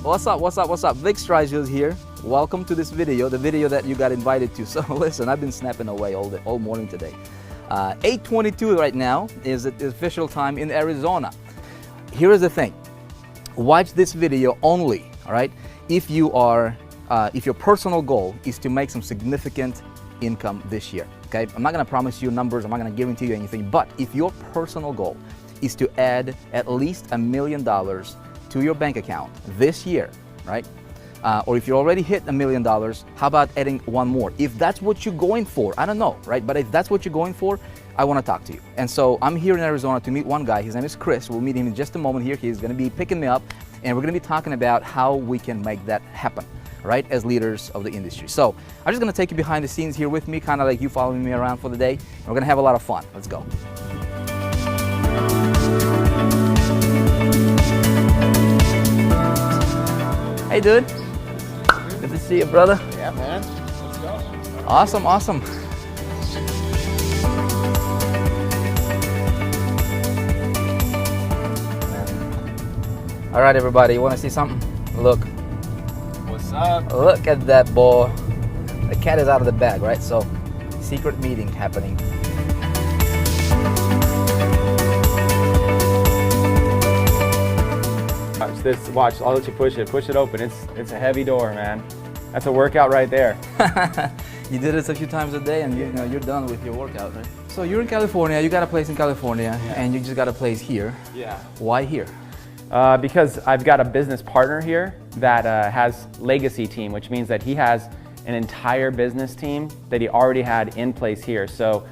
What's up, what's up, what's up? Vick Strizheus here. Welcome to this video, the video that you got invited to. So listen, I've been snapping away all morning today. 8:22 right now is the official time in Arizona. Here is the thing. Watch this video only, all right? If your personal goal is to make some significant income this year, okay? I'm not gonna promise you numbers, I'm not gonna guarantee you anything, but if your personal goal is to add at least $1 million to your bank account this year, right? Or if you already hit $1 million, how about adding one more? If that's what you're going for, I don't know, right? But if that's what you're going for, I want to talk to you. And so I'm here in Arizona to meet one guy. His name is Chris. We'll meet him in just a moment here. He's going to be picking me up, and we're going to be talking about how we can make that happen, right, as leaders of the industry. So I'm just going to take you behind the scenes here with me, kind of like you following me around for the day. And we're going to have a lot of fun. Let's go. Hey, dude. Good to see you, brother. Yeah, man. Let's go. Awesome, awesome. All right, everybody. You want to see something? Look. What's up? Look at that boy. The cat is out of the bag, right? So, secret meeting happening. Watch this. Watch. I'll let you push it. Push it open. It's a heavy door, man. That's a workout right there. You did this a few times a day, and you're done with your workout, right? So you're in California. You got a place in California, yeah. And you just got a place here. Yeah. Why here? Because I've got a business partner here that has legacy team, which means that he has an entire business team that he already had in place here. So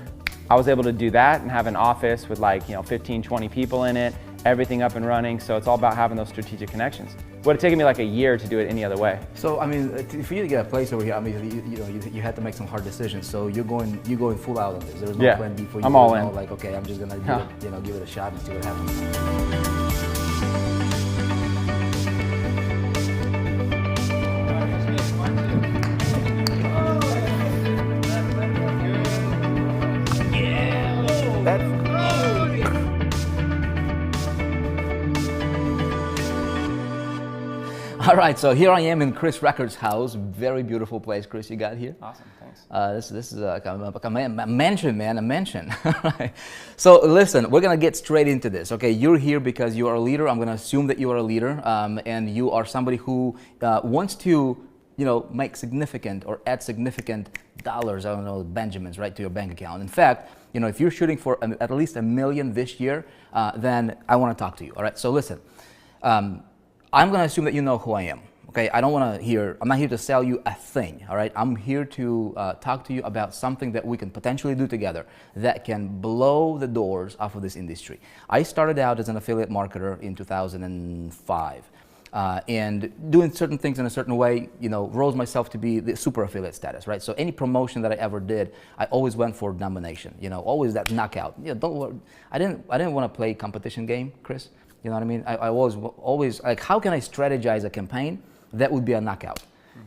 I was able to do that and have an office with 15, 20 people in it, everything up and running. So it's all about having those strategic connections. Would have taken me like a year to do it any other way. So I mean, for you to get a place over here, I mean, you had to make some hard decisions. So you're going full out on this. There's no plan B for you. I'm all in. Like, okay, I'm just gonna give it a shot and see what happens. All right, so here I am in Chris Records' house. Very beautiful place, Chris, you got here. Awesome, thanks. This is like a mansion, man, a mansion. So listen, we're gonna get straight into this, okay? You're here because you are a leader. I'm gonna assume that you are a leader, and you are somebody who wants to, make significant or add significant dollars, I don't know, Benjamins, right, to your bank account. In fact, if you're shooting for at least $1 million this year, then I wanna talk to you, all right? So listen. I'm going to assume that you know who I am, okay? I'm not here to sell you a thing, all right? I'm here to talk to you about something that we can potentially do together that can blow the doors off of this industry. I started out as an affiliate marketer in 2005. And doing certain things in a certain way, rose myself to be the super affiliate status, right? So any promotion that I ever did, I always went for domination, always that knockout. Don't worry. I didn't want to play competition game, Chris. You know what I mean? I was always like, how can I strategize a campaign that would be a knockout?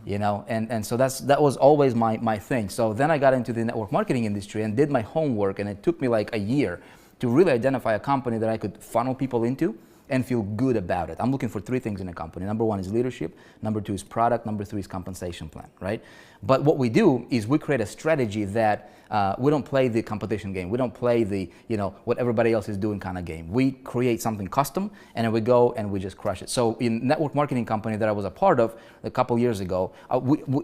Mm-hmm. And so that was always my thing. So then I got into the network marketing industry and did my homework, and it took me like a year to really identify a company that I could funnel people into and feel good about it. I'm looking for three things in a company. Number one is leadership, number two is product, number three is compensation plan, right? But what we do is we create a strategy that we don't play the competition game. We don't play the, what everybody else is doing kind of game. We create something custom, and then we go and we just crush it. So in network marketing company that I was a part of a couple years ago,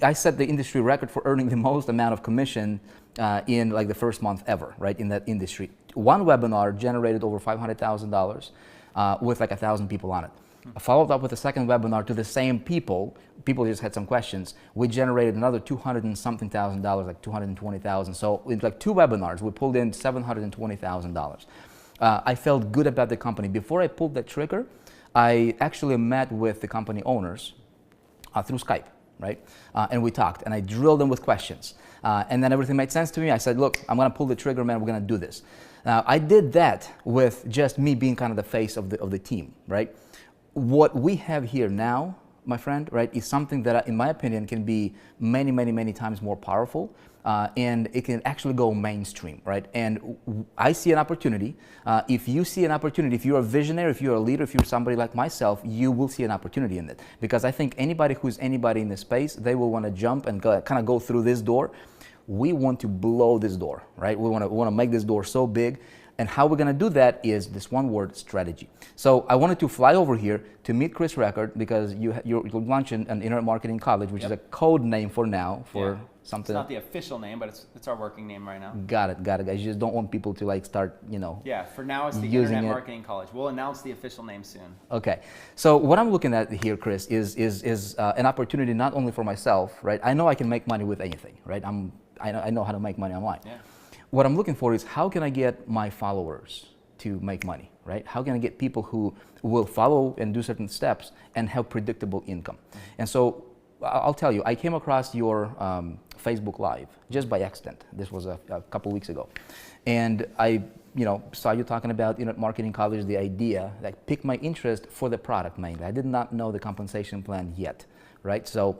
I set the industry record for earning the most amount of commission in like the first month ever, right, in that industry. One webinar generated over $500,000. With like 1,000 people on it. I followed up with a second webinar to the same people. People just had some questions. We generated another 200 and something thousand dollars, like 220,000. So in like two webinars, we pulled in $720,000. I felt good about the company. Before I pulled that trigger, I actually met with the company owners through Skype, right? And we talked, and I drilled them with questions. And then everything made sense to me. I said, look, I'm gonna pull the trigger, man, we're gonna do this. Now, I did that with just me being kind of the face of the team, right? What we have here now, my friend, right, is something that, in my opinion, can be many, many, many times more powerful, and it can actually go mainstream, right? And I see an opportunity. If you see an opportunity, if you're a visionary, if you're a leader, if you're somebody like myself, you will see an opportunity in it. Because I think anybody who's anybody in this space, they will want to jump and kind of go through this door. We want to blow this door, right? We want to make this door so big. And how we're going to do that is this one word, strategy. So I wanted to fly over here to meet Chris Record because you're launching an internet marketing college, which is a code name for now for something. It's not the official name, but it's our working name right now. Got it, guys. You just don't want people to like start, Yeah, for now it's the Internet Marketing College. We'll announce the official name soon. Okay. So what I'm looking at here, Chris, is an opportunity not only for myself, right? I know I can make money with anything, right? I know how to make money online. Yeah. What I'm looking for is how can I get my followers to make money, right? How can I get people who will follow and do certain steps and have predictable income? And so I'll tell you, I came across your Facebook Live just by accident. This was a couple weeks ago. And I saw you talking about Internet Marketing College, the idea that piqued my interest for the product mainly. I did not know the compensation plan yet, right? So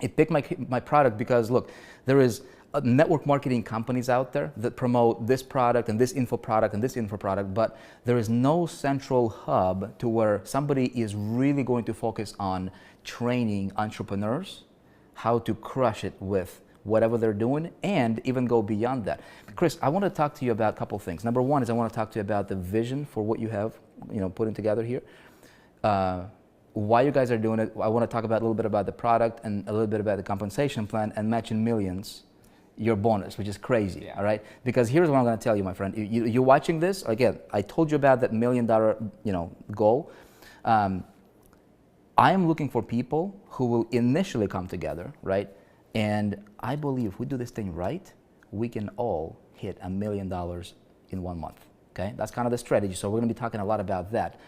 it piqued my product because, look, there is network marketing companies out there that promote this product and this info product and this info product, but there is no central hub to where somebody is really going to focus on training entrepreneurs how to crush it with whatever they're doing and even go beyond that. Chris, I want to talk to you about a couple things. Number one is I want to talk to you about the vision for what you have, putting together here. Why you guys are doing it. I want to talk about a little bit about the product and a little bit about the compensation plan and matching millions your bonus, which is crazy, all right? Because here's what I'm going to tell you, my friend. You're watching this, again, I told you about that $1 million, goal. I am looking for people who will initially come together, right? And I believe if we do this thing right, we can all hit $1 million in 1 month, okay? That's kind of the strategy, so we're going to be talking a lot about that.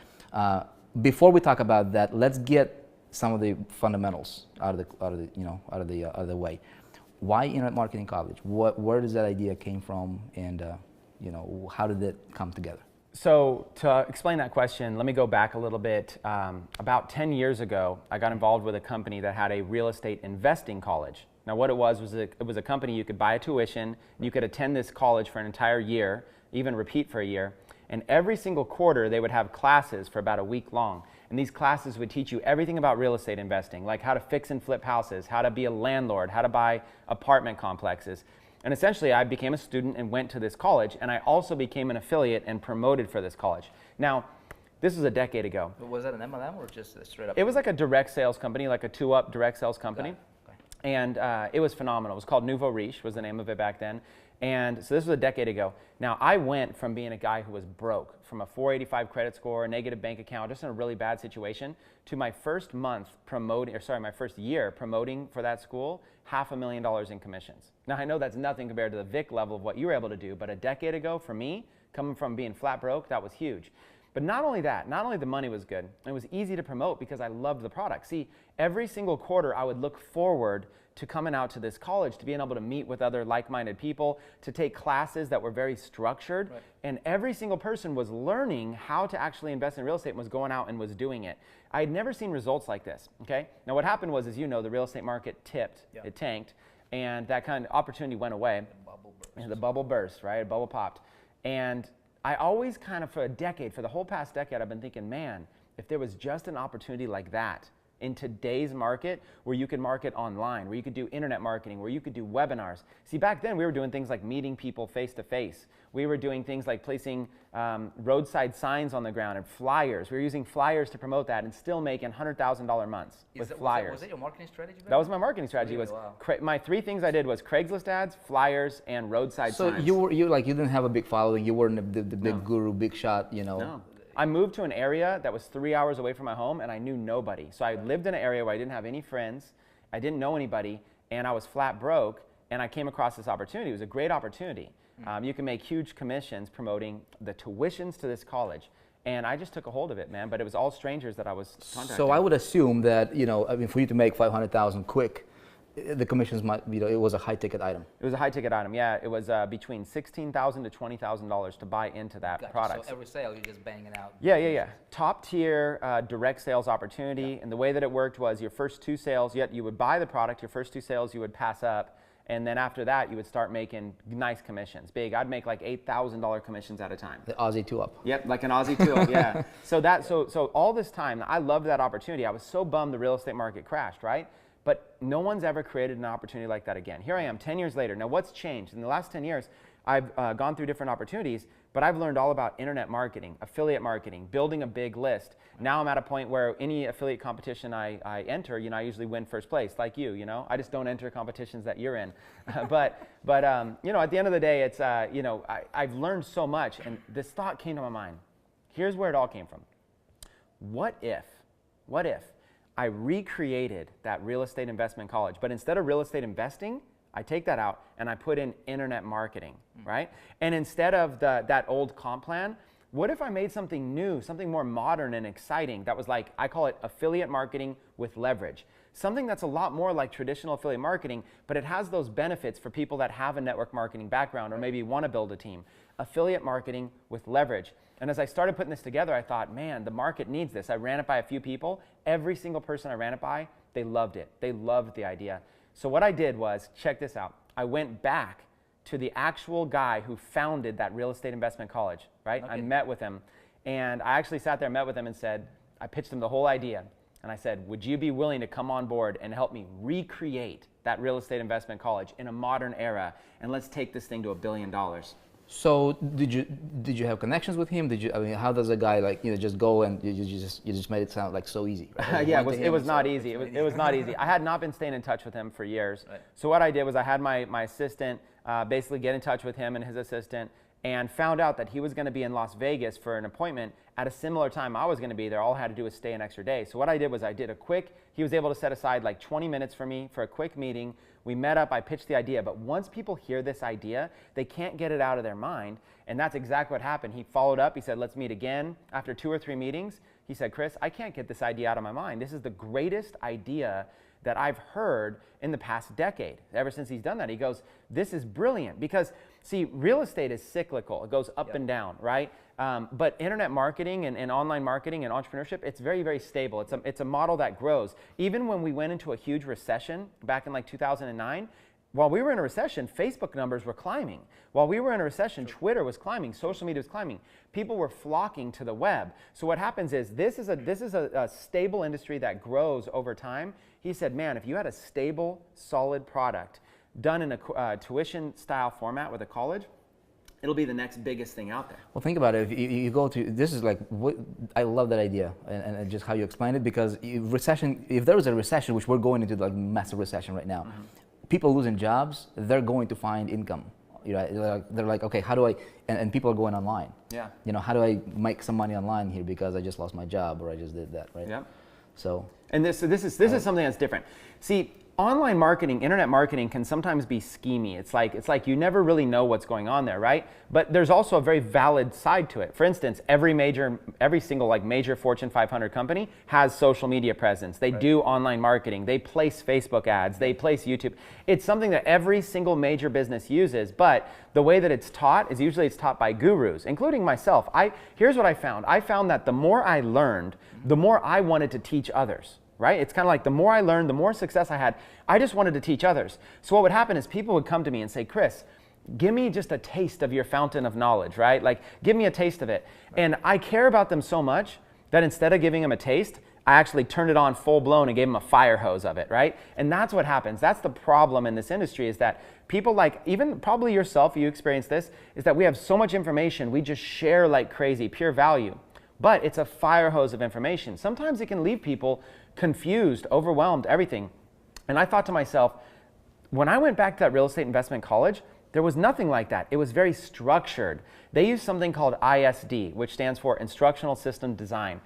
Before we talk about that, let's get some of the fundamentals out of the way. Why Internet Marketing College? Where does that idea came from, and how did it come together? So to explain that question, let me go back a little bit. About 10 years ago, I got involved with a company that had a real estate investing college. Now what it was it was a company you could buy a tuition, you could attend this college for an entire year, even repeat for a year, and every single quarter they would have classes for about a week long. And these classes would teach you everything about real estate investing, like how to fix and flip houses, how to be a landlord, how to buy apartment complexes. And essentially, I became a student and went to this college, and I also became an affiliate and promoted for this college. Now, this was a decade ago. But was that an MLM or just a straight up? It was like a direct sales company, like a 2-up direct sales company. Okay. And it was phenomenal. It was called Nouveau Riche, was the name of it back then. And so this was a decade ago. Now, I went from being a guy who was broke, from a 485 credit score, a negative bank account, just in a really bad situation, to my first my first year promoting for that school, $500,000 in commissions. Now, I know that's nothing compared to the Vick level of what you were able to do, but a decade ago, for me, coming from being flat broke, that was huge. But not only that, not only the money was good, it was easy to promote because I loved the product. See, every single quarter I would look forward to coming out to this college, to being able to meet with other like-minded people, to take classes that were very structured. Right. And every single person was learning how to actually invest in real estate and was going out and was doing it. I had never seen results like this, okay? Now what happened was, as you know, the real estate market tipped, it tanked, and that kind of opportunity went away. The bubble burst. And the bubble burst, right? A bubble popped. And I always kind of, for the whole past decade, I've been thinking, man, if there was just an opportunity like that in today's market where you could market online, where you could do internet marketing, where you could do webinars. See, back then we were doing things like meeting people face to face. We were doing things like placing roadside signs on the ground and flyers. We were using flyers to promote that and still making $100,000 months with flyers. Was that your marketing strategy? That was my marketing strategy. Really? Wow. My 3 things I did was Craigslist ads, flyers, and roadside signs. So you didn't have a big following. You weren't the big guru, big shot, No. I moved to an area that was 3 hours away from my home, and I knew nobody. So I lived in an area where I didn't have any friends, I didn't know anybody, and I was flat broke, and I came across this opportunity. It was a great opportunity. You can make huge commissions promoting the tuitions to this college. And I just took a hold of it, man, but it was all strangers that I was contacting. So I would assume that, for you to make $500,000 quick, the commissions might, it was a high ticket item. It was a high ticket item, yeah. It was between $16,000 to $20,000 to buy into that product. So every sale, you're just banging out. Yeah. Top tier direct sales opportunity. And the way that it worked was your first 2 sales, you would buy the product, your first 2 sales you would pass up. And then after that, you would start making nice commissions. Big. I'd make like $8,000 commissions at a time. The Aussie 2-up. Yep, like an Aussie 2-up, yeah. So all this time, I loved that opportunity. I was so bummed the real estate market crashed, right? But no one's ever created an opportunity like that again. Here I am 10 years later. Now what's changed? In the last 10 years, I've gone through different opportunities, but I've learned all about internet marketing, affiliate marketing, building a big list. Now I'm at a point where any affiliate competition I enter, I usually win first place, like you. I just don't enter competitions that you're in. but at the end of the day, it's, I've learned so much, and this thought came to my mind. Here's where it all came from. What if I recreated that real estate investment college, but instead of real estate investing, I take that out and I put in internet marketing, right? And instead of that old comp plan, what if I made something new, something more modern and exciting that was like, I call it affiliate marketing with leverage. Something that's a lot more like traditional affiliate marketing, but it has those benefits for people that have a network marketing background or maybe want to build a team. Affiliate marketing with leverage. And as I started putting this together, I thought, man, the market needs this. I ran it by a few people. Every single person I ran it by, they loved it. They loved the idea. So what I did was, check this out. I went back to the actual guy who founded that real estate investment college, right? Okay. I met with him, and I actually sat there, met with him, and said, I pitched him the whole idea. And I said, would you be willing to come on board and help me recreate that real estate investment college in a modern era, and let's take this thing to $1 billion. So did you have connections with him? How does a guy just go and you just made it sound like so easy? Right? Yeah, it was not easy. It was not easy. I had not been staying in touch with him for years. Right. So what I did was I had my assistant basically get in touch with him and his assistant, and found out that he was going to be in Las Vegas for an appointment at a similar time I was going to be there. All I had to do was stay an extra day. So what I did was he was able to set aside like 20 minutes for me for a quick meeting. We met up, I pitched the idea, but once people hear this idea, they can't get it out of their mind, and that's exactly what happened. He followed up, he said, let's meet again. After 2 or 3 meetings, he said, Chris, I can't get this idea out of my mind. This is the greatest idea that I've heard in the past decade. Ever since he's done that, he goes, this is brilliant. Because, see, real estate is cyclical. It goes up and down, right? But internet marketing and online marketing and entrepreneurship, it's very, very stable. It's a model that grows. Even when we went into a huge recession back in like 2009, while we were in a recession, Facebook numbers were climbing. While we were in a recession, Twitter was climbing, social media was climbing. People were flocking to the web. So what happens is this is a stable industry that grows over time. He said, man, if you had a stable, solid product done in a tuition-style format with a college, it'll be the next biggest thing out there. Well, think about it. If you go to, this is like, I love that idea and just how you explained it, because if there is a recession, which we're going into like massive recession right now, people losing jobs, they're going to find income. They're like, okay, how do I, and people are going online. Yeah. How do I make some money online here because I just lost my job or I just did that, right? Yeah. So. And this is something that's different. See, online marketing, internet marketing can sometimes be schemy. It's like you never really know what's going on there, right? But there's also a very valid side to it. For instance, every single like major Fortune 500 company has social media presence. They do online marketing. They place Facebook ads. They place YouTube. It's something that every single major business uses, but the way that it's taught is usually it's taught by gurus, including myself. Here's what I found. I found that the more I learned, the more I wanted to teach others. Right? It's kind of like the more I learned, the more success I had, I just wanted to teach others. So what would happen is people would come to me and say, Chris, give me just a taste of your fountain of knowledge, right? Like, give me a taste of it. And I care about them so much that instead of giving them a taste, I actually turned it on full blown and gave them a fire hose of it, right? And that's what happens. That's the problem in this industry, is that people, like even probably yourself, you experience this, is that we have so much information, we just share like crazy, pure value. But it's a fire hose of information. Sometimes it can leave people confused, overwhelmed, everything. And I thought to myself, when I went back to that real estate investment college, there was nothing like that. It was very structured. They used something called ISD, which stands for Instructional System Design.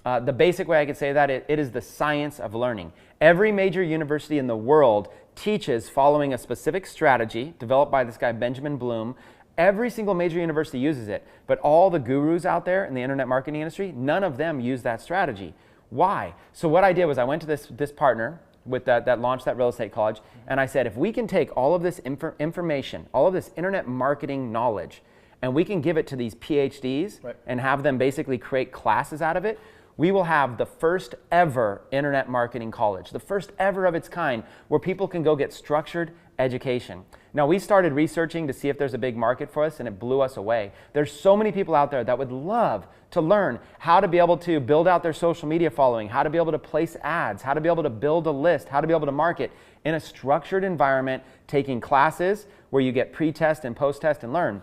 The basic way I could say that, it is the science of learning. Every major university in the world teaches following a specific strategy developed by this guy, Benjamin Bloom. Every single major university uses it, but all the gurus out there in the internet marketing industry, none of them use that strategy. Why? So what I did was I went to this partner, with that launched that real estate college. And I said, if we can take all of this information, all of this internet marketing knowledge, and we can give it to these PhDs and have them basically create classes out of it, we will have the first ever internet marketing college, the first ever of its kind, where people can go get structured education. Now, we started researching to see if there's a big market for us, and it blew us away. There's so many people out there that would love to learn how to be able to build out their social media following, how to be able to place ads, how to be able to build a list, how to be able to market in a structured environment, taking classes where you get pre-test and post-test and learn.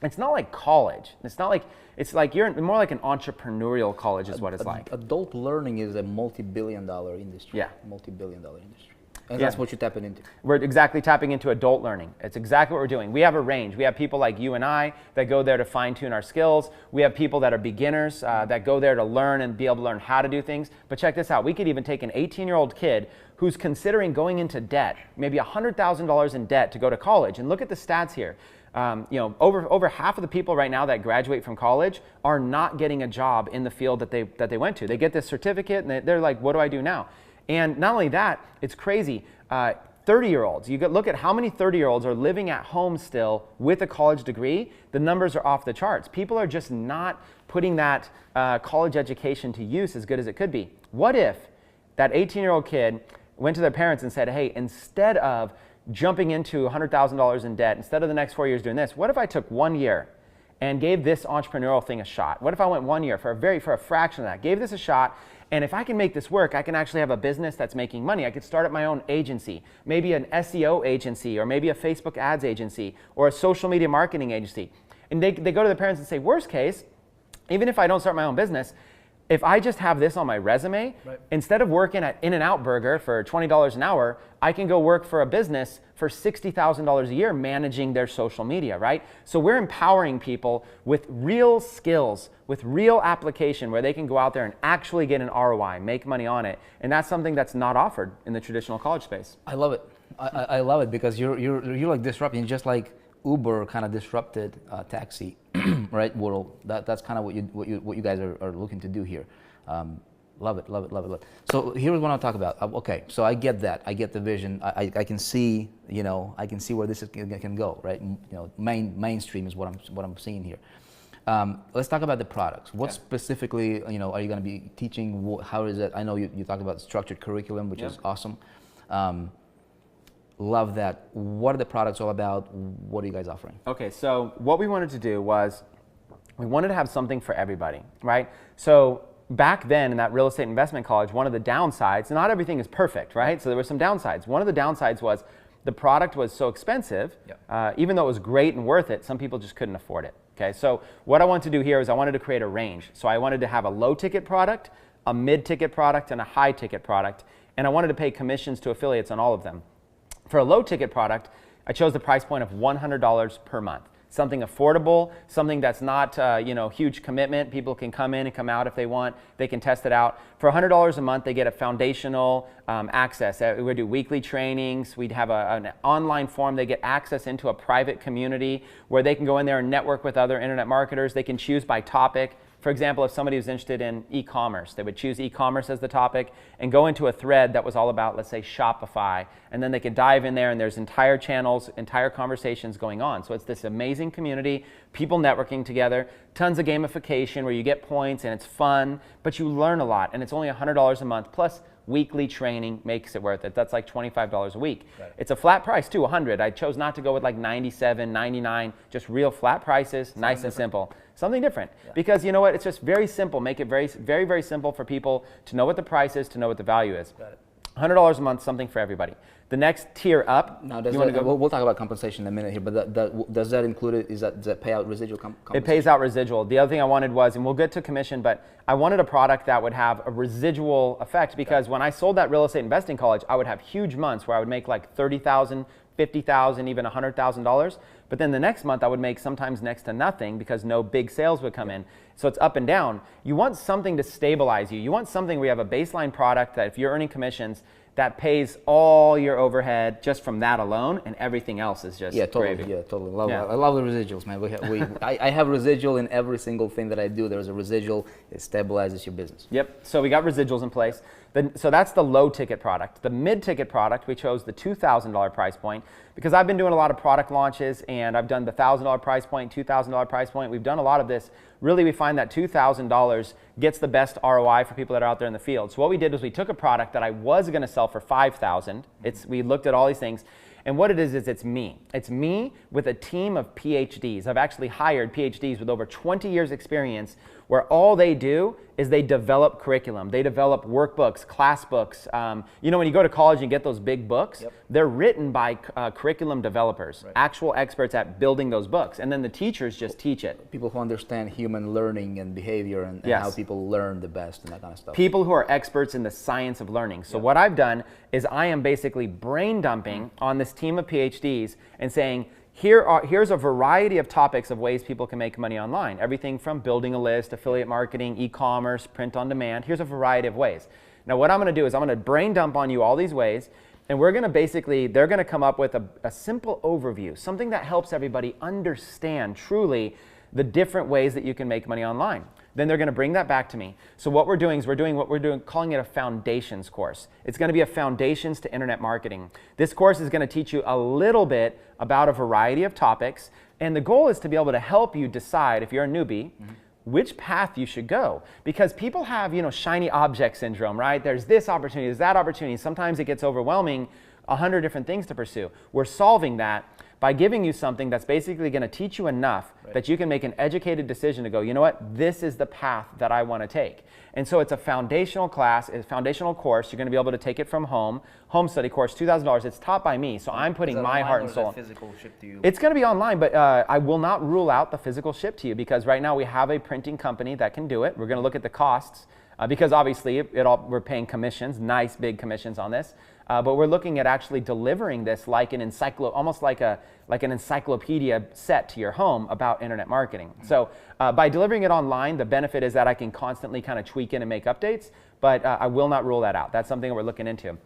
It's not like college. It's like you're more like an entrepreneurial college is what it's like. Adult learning is a multi-billion-dollar industry. Yeah. Multi-billion-dollar industry. And that's what you're tapping into. We're exactly tapping into adult learning. It's exactly what we're doing. We have a range. We have people like you and I that go there to fine-tune our skills. We have people that are beginners that go there to learn and be able to learn how to do things. But check this out. We could even take an 18-year-old kid who's considering going into debt, maybe $100,000 in debt to go to college. And look at the stats here. Over half of the people right now that graduate from college are not getting a job in the field that they went to. They get this certificate and they're like, what do I do now? And not only that, it's crazy. 30-year-olds, look at how many 30-year-olds are living at home still with a college degree. The numbers are off the charts. People are just not putting that college education to use as good as it could be. What if that 18-year-old kid went to their parents and said, hey, instead of jumping into $100,000 in debt, instead of the next 4 years doing this, what if I took 1 year and gave this entrepreneurial thing a shot? What if I went 1 year for a fraction of that, gave this a shot, and if I can make this work, I can actually have a business that's making money. I could start up my own agency, maybe an SEO agency, or maybe a Facebook ads agency, or a social media marketing agency. And they go to the parents and say, worst case, even if I don't start my own business, if I just have this on my resume, instead of working at In-N-Out Burger for $20 an hour, I can go work for a business for $60,000 a year managing their social media, right? So we're empowering people with real skills, with real application where they can go out there and actually get an ROI, make money on it. And that's something that's not offered in the traditional college space. I love it. I love it because you're like disrupting, just like Uber kind of disrupted taxi, right? World. That's kind of what you guys are looking to do here. Love it. So here's what I'll talk about. Okay, so I get that. I get the vision. I can see, I can see where this can go, right? Mainstream is what I'm seeing here. Let's talk about the products. What specifically, are you going to be teaching? How is it? I know you talked about structured curriculum, which is awesome. Love that. What are the products all about? What are you guys offering? Okay, so what we wanted to do was we wanted to have something for everybody, right? So back then in that real estate investment college, one of the downsides, not everything is perfect, right? So there were some downsides. One of the downsides was the product was so expensive, even though it was great and worth it, some people just couldn't afford it. Okay, so what I wanted to do here is I wanted to create a range. So I wanted to have a low ticket product, a mid ticket product, and a high ticket product. And I wanted to pay commissions to affiliates on all of them. For a low ticket product, I chose the price point of $100 per month. Something affordable, something that's not huge commitment. People can come in and come out if they want. They can test it out. For $100 a month, they get a foundational access. We do weekly trainings. We'd have an online forum. They get access into a private community where they can go in there and network with other internet marketers. They can choose by topic. For example, if somebody was interested in e-commerce, they would choose e-commerce as the topic and go into a thread that was all about, let's say, Shopify. And then they could dive in there and there's entire channels, entire conversations going on. So it's this amazing community, people networking together, tons of gamification where you get points and it's fun, but you learn a lot. And it's only $100 a month plus weekly training makes it worth it. That's like $25 a week. It's a flat price too, $100. I chose not to go with like $97, $99, just real flat prices, nice and simple. Something different. Because you know what, it's just very simple. Make it very, very, very simple for people to know what the price is, to know what the value is. $100 a month, something for everybody. The next tier up. Now, we'll talk about compensation in a minute here, but does that include it? Does that pay out residual compensation? It pays out residual. The other thing I wanted was, and we'll get to commission, but I wanted a product that would have a residual effect because when I sold that real estate investing college, I would have huge months where I would make like $30,000, $50,000, even $100,000. But then the next month I would make sometimes next to nothing because no big sales would come in. So it's up and down. You want something to stabilize you. You want something where you have a baseline product that if you're earning commissions, that pays all your overhead just from that alone, and everything else is just gravy. Yeah, totally. I love the residuals, man. I have residual in every single thing that I do. There's a residual. It stabilizes your business. Yep. So we got residuals in place. So that's the low ticket product. The mid ticket product, we chose the $2,000 price point because I've been doing a lot of product launches and I've done the $1,000 price point, $2,000 price point. We've done a lot of this. Really, we find that $2,000 gets the best ROI for people that are out there in the field. So what we did was we took a product that I was going to sell for $5,000. We looked at all these things. And what it is it's me. It's me with a team of PhDs. I've actually hired PhDs with over 20 years experience where all they do is they develop curriculum. They develop workbooks, class books. You know, when you go to college and get those big books, they're written by curriculum developers, actual experts at building those books. And then the teachers just teach it. People who understand human learning and behavior and how people learn the best and that kind of stuff. People who are experts in the science of learning. So what I've done is I am basically brain dumping on this team of PhDs and saying, here's a variety of topics of ways people can make money online. Everything from building a list, affiliate marketing, e-commerce, print on demand. Here's a variety of ways. Now what I'm going to do is I'm going to brain dump on you all these ways, and we're going to basically, they're going to come up with a simple overview, something that helps everybody understand truly the different ways that you can make money online. Then they're going to bring that back to me. So what we're doing is calling it a foundations course. It's going to be a foundations to internet marketing. This course is going to teach you a little bit about a variety of topics. And the goal is to be able to help you decide, if you're a newbie, which path you should go. Because people have, shiny object syndrome, right? There's this opportunity, there's that opportunity. Sometimes it gets overwhelming, 100 different things to pursue. We're solving that by giving you something that's basically going to teach you enough that you can make an educated decision to go, you know what, this is the path that I want to take. And so it's a foundational class, it's a foundational course. You're going to be able to take it from home study course, $2,000. It's taught by me, so I'm putting my heart and soul. Is that physical ship to you? It's going to be online, but I will not rule out the physical ship to you because right now we have a printing company that can do it. We're going to look at the costs because obviously we're paying commissions, nice big commissions on this. But we're looking at actually delivering this like an almost like an encyclopedia set to your home about internet marketing. So by delivering it online, the benefit is that I can constantly kind of tweak it and make updates, but I will not rule that out. That's something that we're looking into.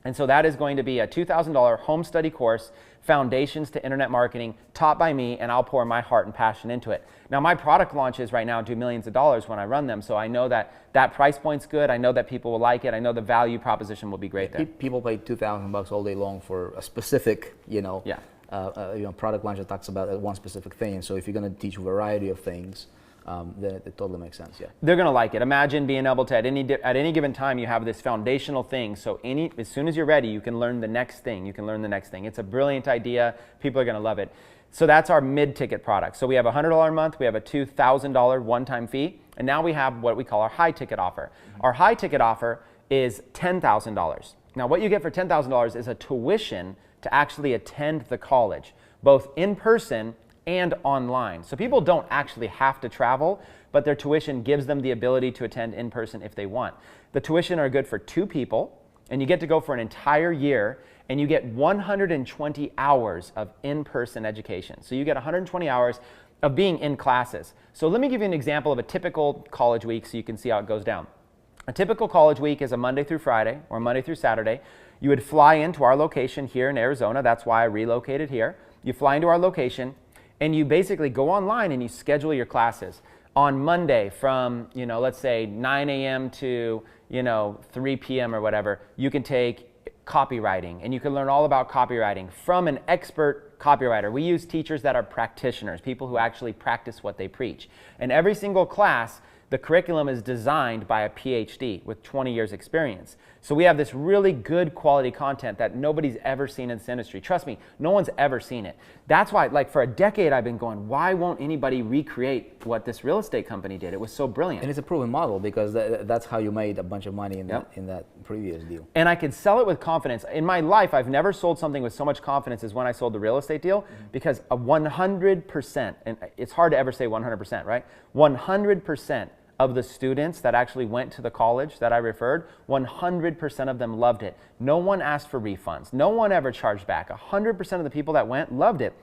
And so that is going to be a $2,000 home study course, Foundations to Internet Marketing, taught by me, and I'll pour my heart and passion into it. Now, my product launches right now do millions of dollars when I run them, so I know that that price point's good. I know that people will like it. I know the value proposition will be great there. People pay $2,000 all day long for a specific, product launch that talks about one specific thing. So if you're going to teach a variety of things, then it totally makes sense. Yeah, they're going to like it. Imagine being able to at any given time you have this foundational thing. So as soon as you're ready, you can learn the next thing. It's a brilliant idea. People are going to love it. So that's our mid-ticket product. So we have a $100 a month. We have a $2,000 one-time fee, and now we have what we call our high-ticket offer. Our high-ticket offer is $10,000. Now, what you get for $10,000 is a tuition to actually attend the college, both in person and online. So people don't actually have to travel, but their tuition gives them the ability to attend in person if they want. The tuition are good for 2 people, and you get to go for an entire year, and you get 120 hours of in-person education. So you get 120 hours of being in classes. So let me give you an example of a typical college week so you can see how it goes down. A typical college week is a Monday through Friday or Monday through Saturday. You would fly into our location here in Arizona. That's why I relocated here. You fly into our location, and you basically go online and you schedule your classes. On Monday from, let's say 9 a.m. to, 3 p.m. or whatever, you can take copywriting, and you can learn all about copywriting from an expert copywriter. We use teachers that are practitioners, people who actually practice what they preach. And every single class, the curriculum is designed by a PhD with 20 years experience. So we have this really good quality content that nobody's ever seen in this industry. Trust me, no one's ever seen it. That's why, for a decade I've been going, why won't anybody recreate what this real estate company did? It was so brilliant. And it's a proven model because that's how you made a bunch of money in that previous deal. And I could sell it with confidence. In my life, I've never sold something with so much confidence as when I sold the real estate deal, because a 100%, and it's hard to ever say 100%, right? 100% of the students that actually went to the college that I referred, 100% of them loved it. No one asked for refunds. No one ever charged back. 100% of the people that went loved it.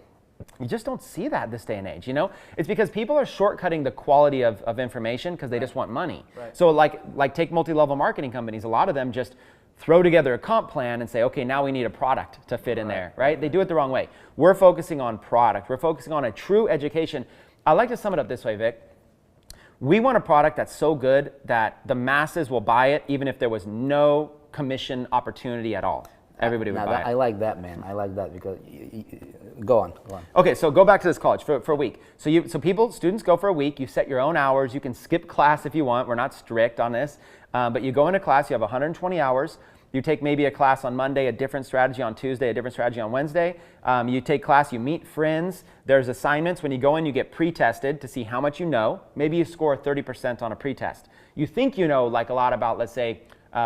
You just don't see that this day and age, It's because people are shortcutting the quality of information because they just want money. Right. So like take multi-level marketing companies, a lot of them just throw together a comp plan and say, okay, now we need a product to fit in there, right? They do it the wrong way. We're focusing on product. We're focusing on a true education. I like to sum it up this way, Vic. We want a product that's so good that the masses will buy it even if there was no commission opportunity at all. Everybody would buy it. I like that, man. I like that because go on. Okay, so go back to this college for a week. So students go for a week. You set your own hours. You can skip class if you want. We're not strict on this, but you go into class. You have 120 hours. You take maybe a class on Monday, a different strategy on Tuesday, a different strategy on Wednesday. You take class, you meet friends. There's assignments. When you go in, you get pre-tested to see how much you know. Maybe you score 30% on a pre-test. You think you know like a lot about, let's say,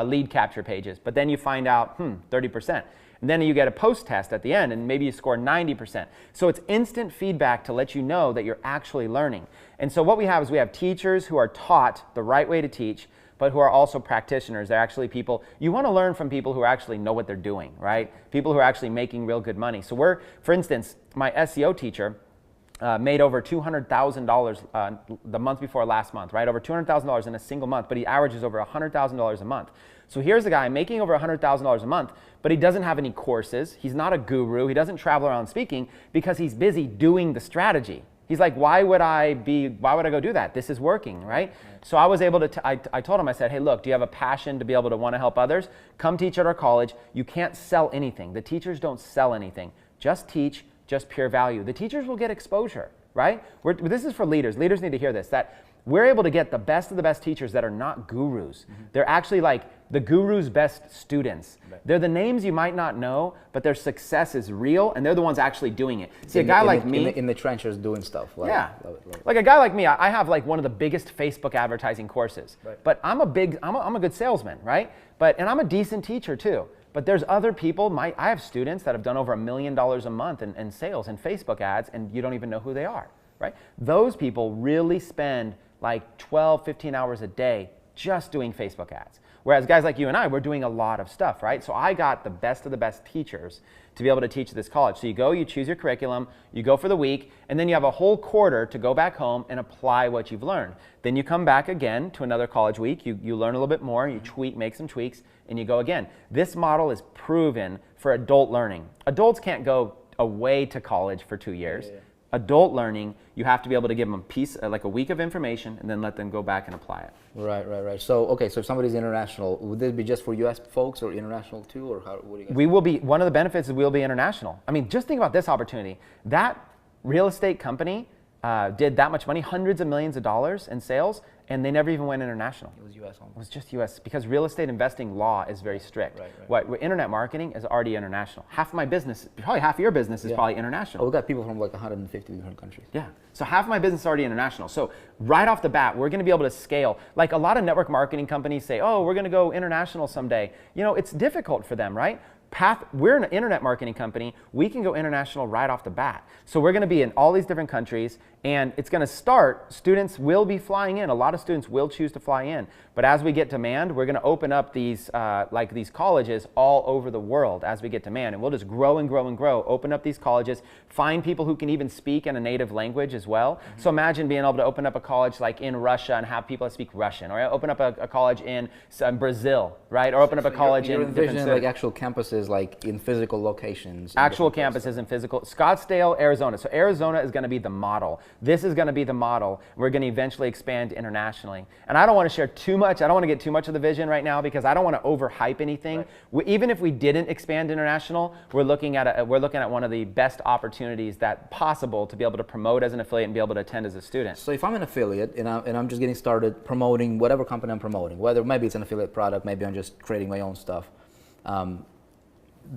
lead capture pages, but then you find out, 30%. And then you get a post-test at the end, and maybe you score 90%. So it's instant feedback to let you know that you're actually learning. And so what we have is we have teachers who are taught the right way to teach, but who are also practitioners. They're actually people, you want to learn from people who actually know what they're doing, right? People who are actually making real good money. So for instance, my SEO teacher made over $200,000 the month before last month, right? Over $200,000 in a single month, but he averages over $100,000 a month. So here's a guy making over $100,000 a month, but he doesn't have any courses. He's not a guru. He doesn't travel around speaking because he's busy doing the strategy. He's like, why would I go do that? This is working, right? So I was able to, I told him, I said, hey, look, do you have a passion to be able to want to help others? Come teach at our college. You can't sell anything. The teachers don't sell anything. Just teach, just pure value. The teachers will get exposure, right? This is for leaders. Leaders need to hear this, that we're able to get the best of the best teachers that are not gurus. They're actually like the guru's best students. They're the names you might not know, but their success is real, and they're the ones actually doing it. See, a guy like me in the trenches doing stuff. Love it. Like a guy like me, I have like one of the biggest Facebook advertising courses. But I'm a good salesman, right? And I'm a decent teacher too. But there's other people, I have students that have done over $1 million a month in sales and Facebook ads, and you don't even know who they are, right? Those people really spend like 12, 15 hours a day just doing Facebook ads. Whereas guys like you and I, we're doing a lot of stuff, right? So I got the best of the best teachers to be able to teach at this college. So you go, you choose your curriculum, you go for the week, and then you have a whole quarter to go back home and apply what you've learned. Then you come back again to another college week, you learn a little bit more, you tweak, make some tweaks, and you go again. This model is proven for adult learning. Adults can't go away to college for 2 years. Adult learning, you have to be able to give them like a week of information and then let them go back and apply it. Right. So, okay, so if somebody's international, would this be just for US folks or international too, or how, what do you guys We will be, one of the benefits is we'll be international. I mean, just think about this opportunity. That real estate company did that much money, hundreds of millions of dollars in sales, and they never even went international. It was US only. It was just US because real estate investing law is very strict. What internet marketing is already international. Half my business, probably half your business is probably international. Oh, we got people from like 150 different countries. Yeah. So half my business is already international. So right off the bat, we're going to be able to scale. Like a lot of network marketing companies say, oh, we're going to go international someday. You know, it's difficult for them, right? We're an internet marketing company. We can go international right off the bat. So we're going to be in all these different countries, and it's going to start, students will be flying in. A lot of students will choose to fly in. But as we get demand, we're going to open up these colleges all over the world as we get demand. And we'll just grow and grow and grow, open up these colleges, find people who can even speak in a native language as well. So imagine being able to open up a college like in Russia and have people that speak Russian, or open up a college in Brazil, right? Or open up a college in different cities. Like actual campuses, like in physical locations. Actual campuses in physical. Scottsdale, Arizona. So Arizona is going to be the model. This is going to be the model. We're going to eventually expand internationally. And I don't want to share too much. I don't want to get too much of the vision right now because I don't want to overhype anything. Even if we didn't expand international, we're looking at one of the best opportunities that possible to be able to promote as an affiliate and be able to attend as a student. So if I'm an affiliate and I'm just getting started promoting whatever company I'm promoting, whether maybe it's an affiliate product, maybe I'm just creating my own stuff.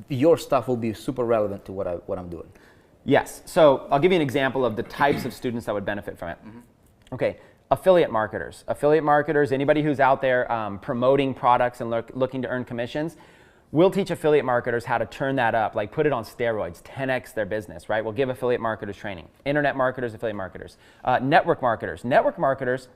Your stuff will be super relevant to what I'm doing. Yes. So I'll give you an example of the types of students that would benefit from it. Okay. Affiliate marketers. Affiliate marketers, anybody who's out there promoting products and looking to earn commissions, we'll teach affiliate marketers how to turn that up, like put it on steroids, 10x their business, right? We'll give affiliate marketers training. Internet marketers, affiliate marketers. Network marketers. Network marketers,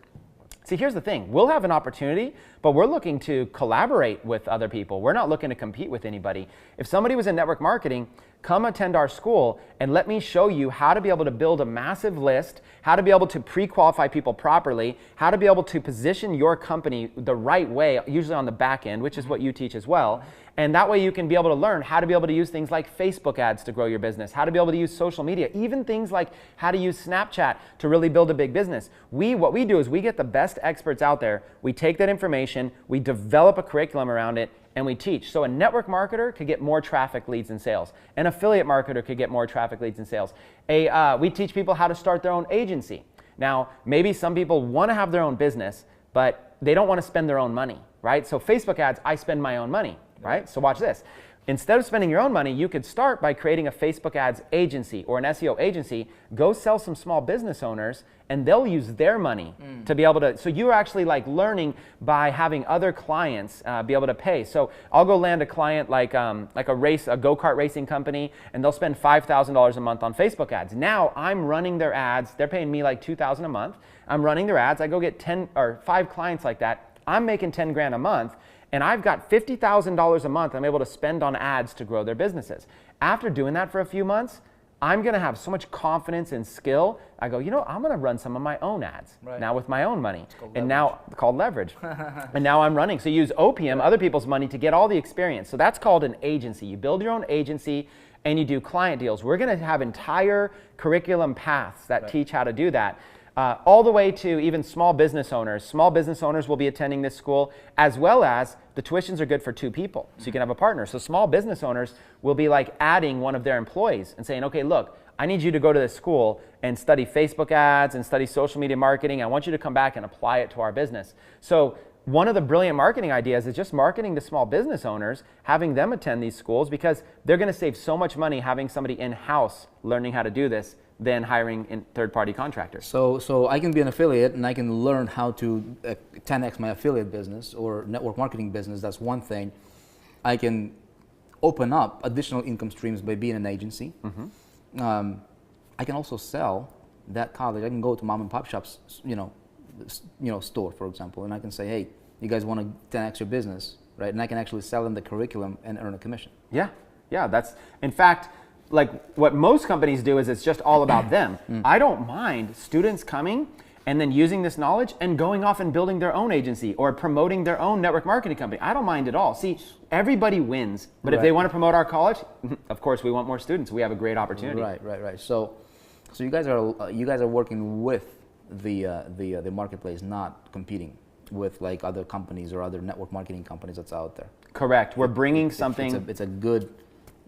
see, here's the thing. We'll have an opportunity, but we're looking to collaborate with other people. We're not looking to compete with anybody. If somebody was in network marketing, Come attend our school and let me show you how to be able to build a massive list, how to be able to pre-qualify people properly, how to be able to position your company the right way, usually on the back end, which is what you teach as well. And that way you can be able to learn how to be able to use things like Facebook ads to grow your business, how to be able to use social media, even things like how to use Snapchat to really build a big business. What we do is we get the best experts out there, we take that information, we develop a curriculum around it, and we teach. So a network marketer could get more traffic, leads, and sales. An affiliate marketer could get more traffic, leads, and sales. We teach people how to start their own agency. Now, maybe some people want to have their own business, but they don't want to spend their own money, right? So Facebook ads, I spend my own money, right? So watch this. Instead of spending your own money, you could start by creating a Facebook ads agency or an SEO agency, go sell some small business owners, and they'll use their money to be able to, so you're actually like learning by having other clients be able to pay. So I'll go land a client like a go-kart racing company, and they'll spend $5,000 a month on Facebook ads. Now I'm running their ads, they're paying me like $2,000 a month. I'm running their ads, I go get 10 or 5 clients like that, I'm making 10 grand a month, and I've got $50,000 a month I'm able to spend on ads to grow their businesses. After doing that for a few months, I'm going to have so much confidence and skill. I go, I'm going to run some of my own ads now with my own money. And now, called leverage. And now I'm running. So you use OPM, other people's money, to get all the experience. So that's called an agency. You build your own agency and you do client deals. We're going to have entire curriculum paths that teach how to do that. All the way to even small business owners. Small business owners will be attending this school, as well as the tuitions are good for 2 people. So you can have a partner. So small business owners will be like adding one of their employees and saying, okay, look, I need you to go to this school and study Facebook ads and study social media marketing. I want you to come back and apply it to our business. So one of the brilliant marketing ideas is just marketing to small business owners, having them attend these schools, because they're going to save so much money having somebody in-house learning how to do this than hiring in third-party contractors. So I can be an affiliate and I can learn how to 10x my affiliate business or network marketing business. That's one thing. I can open up additional income streams by being an agency. I can also sell that college. I can go to mom and pop shops, store, for example, and I can say, hey, you guys want to 10x your business, right? And I can actually sell them the curriculum and earn a commission. Yeah, that's, in fact, like what most companies do is it's just all about them. I don't mind students coming and then using this knowledge and going off and building their own agency or promoting their own network marketing company. I don't mind at all. See, everybody wins, but if they want to promote our college, of course we want more students. We have a great opportunity. Right. So you guys are working with the marketplace, not competing with like other companies or other network marketing companies that's out there. Correct. We're bringing something. It's a good.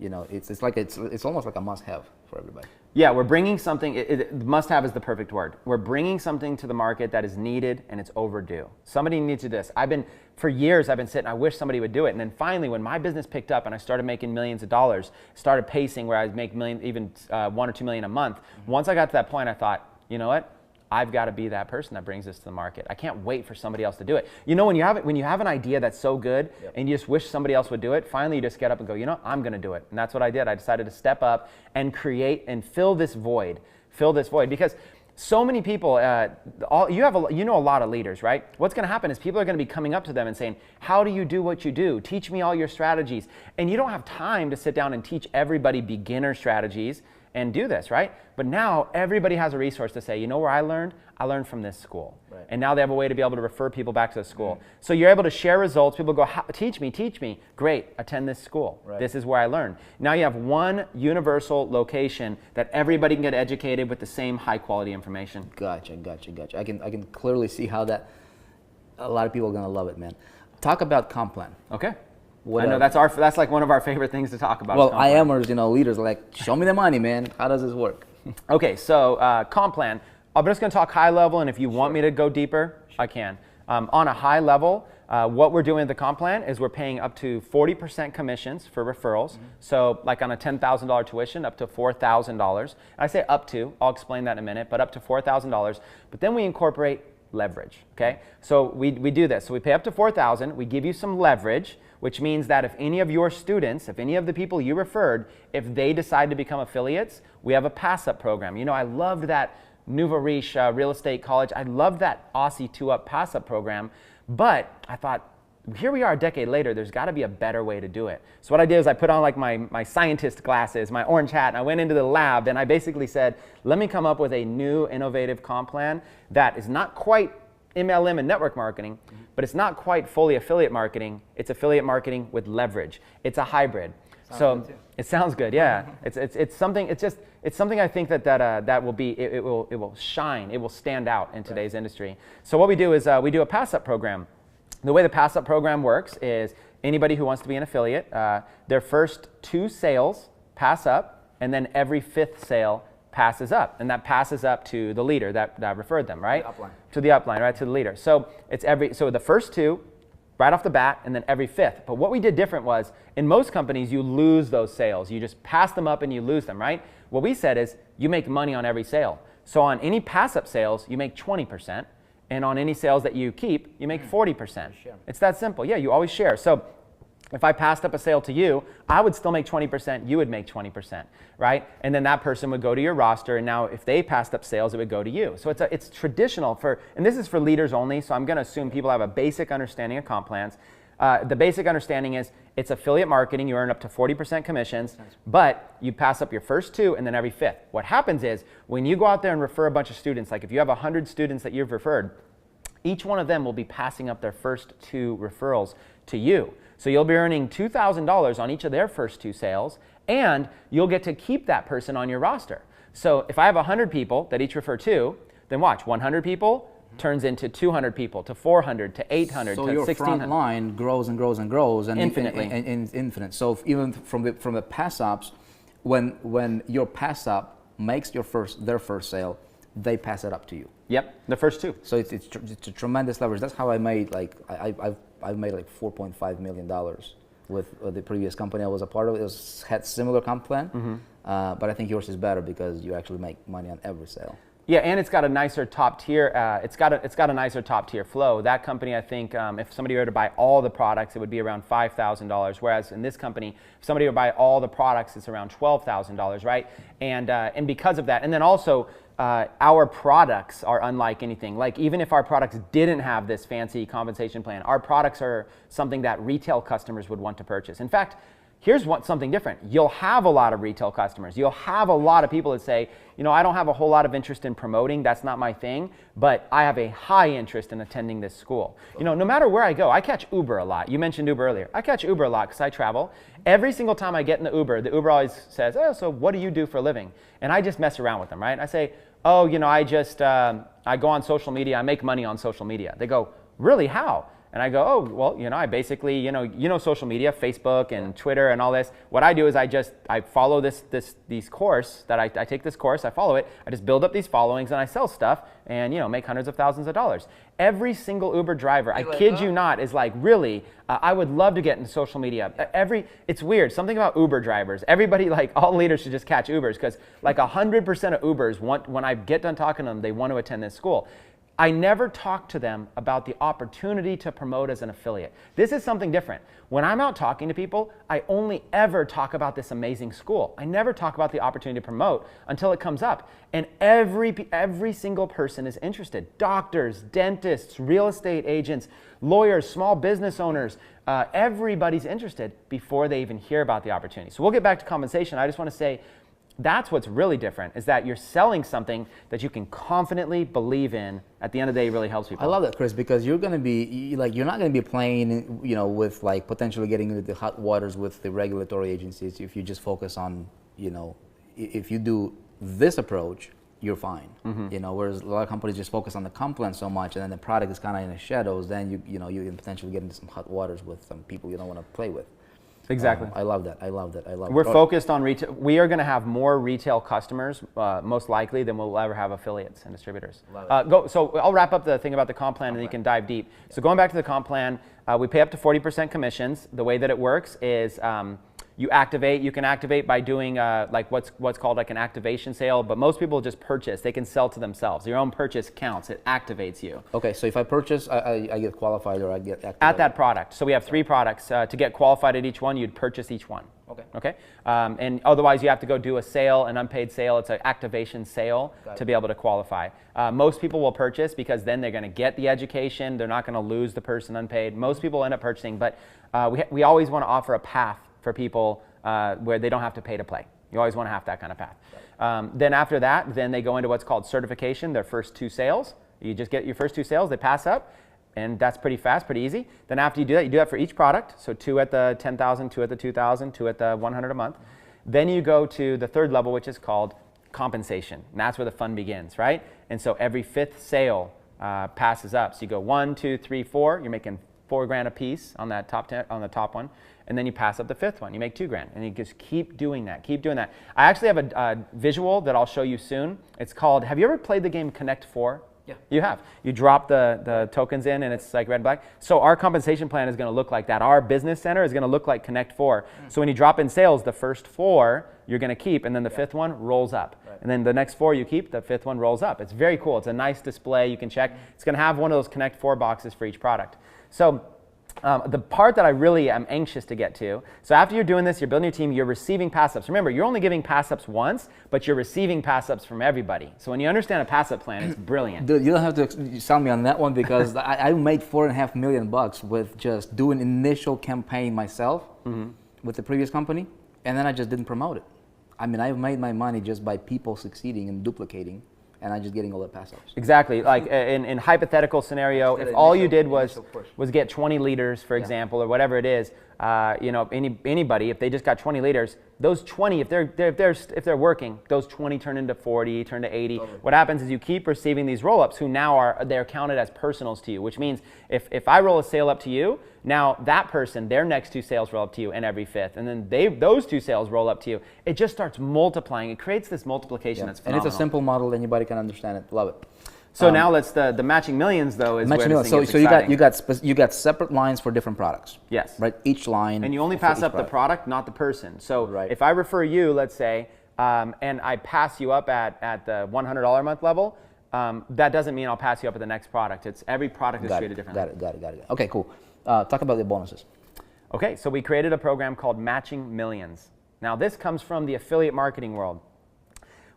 It's almost like a must-have for everybody. Yeah, we're bringing something. Must-have is the perfect word. We're bringing something to the market that is needed and it's overdue. Somebody needs to do this. For years, I've been sitting. I wish somebody would do it. And then finally, when my business picked up and I started making millions of dollars, started pacing where I would make even $1 or $2 million a month. Once I got to that point, I thought, you know what? I've got to be that person that brings this to the market. I can't wait for somebody else to do it. When you have an idea that's so good and you just wish somebody else would do it, finally you just get up and go, I'm going to do it. And that's what I did. I decided to step up and create and fill this void, because so many people, you know a lot of leaders, right? What's going to happen is people are going to be coming up to them and saying, how do you do what you do? Teach me all your strategies. And you don't have time to sit down and teach everybody beginner strategies and do this, right? But now everybody has a resource to say, you know where I learned? I learned from this school. Right. And now they have a way to be able to refer people back to the school. So you're able to share results. People go, teach me. Great, attend this school. Right. This is where I learned. Now you have one universal location that everybody can get educated with the same high quality information. Gotcha. I can clearly see how a lot of people are gonna love it, man. Talk about comp plan. Okay. I know that's like one of our favorite things to talk about. Well, IMers, leaders are like, show me the money, man. How does this work? Okay, so comp plan. I'm just going to talk high level, and if you want me to go deeper, I can. On a high level, what we're doing with the comp plan is we're paying up to 40% commissions for referrals. So like on a $10,000 tuition, up to $4,000. I say up to, I'll explain that in a minute, but up to $4,000. But then we incorporate leverage, okay? So we do this. So we pay up to $4,000, we give you some leverage, which means that if any of your students, if any of the people you referred, if they decide to become affiliates, we have a pass-up program. I loved that Nouveau Riche Real Estate College. I loved that Aussie 2-Up pass-up program, but I thought, here we are a decade later, there's got to be a better way to do it. So what I did is I put on like my scientist glasses, my orange hat, and I went into the lab, and I basically said, let me come up with a new innovative comp plan that is not quite MLM and network marketing, but it's not quite fully affiliate marketing. It's affiliate marketing with leverage. It's a hybrid. So it sounds good, yeah. It's something. It's something I think that will be. It will shine. It will stand out in today's industry. So what we do is we do a pass up program. The way the pass up program works is anybody who wants to be an affiliate, their first 2 sales pass up, and then every 5th sale passes up, and that passes up to the leader that referred them, right? The upline. To the upline, right? To the leader. So it's so the first 2. Right off the bat, and then every 5th. But what we did different was, in most companies, you lose those sales. You just pass them up and you lose them, right? What we said is, you make money on every sale. So on any pass-up sales, you make 20%, and on any sales that you keep, you make 40%. It's that simple. Yeah, you always share. So if I passed up a sale to you, I would still make 20%, you would make 20%, right? And then that person would go to your roster, and now if they passed up sales, it would go to you. So it's traditional and this is for leaders only, so I'm gonna assume people have a basic understanding of comp plans. The basic understanding is it's affiliate marketing, you earn up to 40% commissions, but you pass up your first 2 and then every 5th. What happens is, when you go out there and refer a bunch of students, like if you have 100 students that you've referred, each one of them will be passing up their first 2 referrals to you. So you'll be earning $2,000 on each of their first 2 sales, and you'll get to keep that person on your roster. So if I have 100 people that each refer 2, then watch, 100 people turns into 200 people, to 400, to 800, so to 1600. So your front line grows and grows and grows. And infinitely. And infinite. So even from the pass-ups, when your pass-up makes their first sale, they pass it up to you. Yep, the first 2. So it's a tremendous leverage. That's how I made I've made like $4.5 million with the previous company I was a part of. It had similar comp plan, but I think yours is better because you actually make money on every sale. Yeah, and it's got a nicer top tier. It's got a nicer top tier flow. That company, I think, if somebody were to buy all the products, it would be around $5,000. Whereas in this company, if somebody were to buy all the products, it's around $12,000, right? And because of that, and then also our products are unlike anything. Like even if our products didn't have this fancy compensation plan, our products are something that retail customers would want to purchase. In fact, here's something different. You'll have a lot of retail customers. You'll have a lot of people that say, you know, I don't have a whole lot of interest in promoting. That's not my thing, but I have a high interest in attending this school. You know, no matter where I go, I catch Uber a lot. You mentioned Uber earlier. I catch Uber a lot because I travel. Every single time I get in the Uber always says, oh, so what do you do for a living? And I just mess around with them, right? I say, oh, you know, I go on social media. I make money on social media. They go, really, how? And I go, oh, well, you know, I basically, you know social media, Facebook and Twitter and all this. What I do is I follow these course that I take this course, I follow it, I just build up these followings and I sell stuff and, you know, make hundreds of thousands of dollars. Every single Uber driver, I kid you not, is like, really, I would love to get into social media. It's weird, something about Uber drivers. Everybody, like all leaders should just catch Ubers because like 100% of Ubers when I get done talking to them, they want to attend this school. I never talk to them about the opportunity to promote as an affiliate. This is something different. When I'm out talking to people, I only ever talk about this amazing school. I never talk about the opportunity to promote until it comes up. And every single person is interested. Doctors, dentists, real estate agents, lawyers, small business owners, everybody's interested before they even hear about the opportunity. So we'll get back to compensation. I just want to say, that's what's really different, is that you're selling something that you can confidently believe in. At the end of the day, it really helps people. I love that, Chris, because you're going to be you're not going to be playing, you know, with like potentially getting into the hot waters with the regulatory agencies if you just focus on, you know, if you do this approach, you're fine. You know, whereas a lot of companies just focus on the comp plan so much, and then the product is kind of in the shadows. Then you can potentially get into some hot waters with some people you don't want to play with. Exactly. I love that. I love that. We're focused on retail. We are going to have more retail customers, most likely, than we'll ever have affiliates and distributors. So I'll wrap up the thing about the comp plan, and then you can dive deep. So going back to the comp plan, we pay up to 40% commissions. The way that it works is You activate. You can activate by doing like what's called like an activation sale, but most people just purchase. They can sell to themselves. Your own purchase counts. It activates you. Okay, so if I purchase, I get qualified or I get activated? At that product. So we have 3 products. To get qualified at each one, you'd purchase each one. Okay. Okay. And otherwise, you have to go do a sale, an unpaid sale. It's an activation sale to be able to qualify. Most people will purchase because then they're going to get the education. They're not going to lose the person unpaid. Most people end up purchasing, but we always want to offer a path for people where they don't have to pay to play. You always want to have that kind of path. Then after that, then they go into what's called certification, their first 2 sales. You just get your first 2 sales, they pass up. And that's pretty fast, pretty easy. Then after you do that for each product. So 2 at the 10,000, 2 at the 2,000, 2 at the 100 a month. Then you go to the 3rd level, which is called compensation. And that's where the fun begins, right? And so every 5th sale passes up. So you go 1, 2, 3, 4. You're making $4,000 a piece on that top 10, on the top one. And then you pass up the 5th one. You make $2,000. And you just keep doing that. Keep doing that. I actually have a visual that I'll show you soon. It's called, have you ever played the game Connect 4? Yeah. You have. You drop the tokens in and it's like red and black. So our compensation plan is going to look like that. Our business center is going to look like Connect 4. So when you drop in sales, the first 4 you're going to keep, and then the 5th one rolls up. Right. And then the next 4 you keep, the 5th one rolls up. It's very cool. It's a nice display. You can check. It's going to have one of those Connect 4 boxes for each product. So the part that I really am anxious to get to, so after you're doing this, you're building your team, you're receiving pass-ups. Remember, you're only giving pass-ups once, but you're receiving pass-ups from everybody. So when you understand a pass-up plan, it's brilliant. Dude, you don't have to sell me on that one because I made $4.5 million with just doing initial campaign myself with the previous company, and then I just didn't promote it. I mean, I've made my money just by people succeeding and duplicating, and I'm just getting all the pass-ups. Exactly. Like in hypothetical scenario, if all you did was get 20 leaders, for example, or whatever it is, you know, anybody, if they just got 20 leaders, those 20, if they're working, those 20 turn into 40, turn to 80. Totally. What happens is you keep receiving these roll-ups who now they're counted as personals to you, which means if I roll a sale up to you, now that person, their next 2 sales roll up to you, and every 5th, and then those 2 sales roll up to you. It just starts multiplying. It creates this multiplication that's phenomenal. And it's a simple model, anybody can understand it. Love it. So now let's the matching millions though is where this thing gets exciting. you got separate lines for different products. Yes. Right. Each line. And you only pass up the product, not the person. So if I refer you, let's say, and I pass you up at the $100 a month level, that doesn't mean I'll pass you up at the next product. It's every product is treated differently. Got it. Okay, cool. Talk about the bonuses. Okay, so we created a program called Matching Millions. Now this comes from the affiliate marketing world.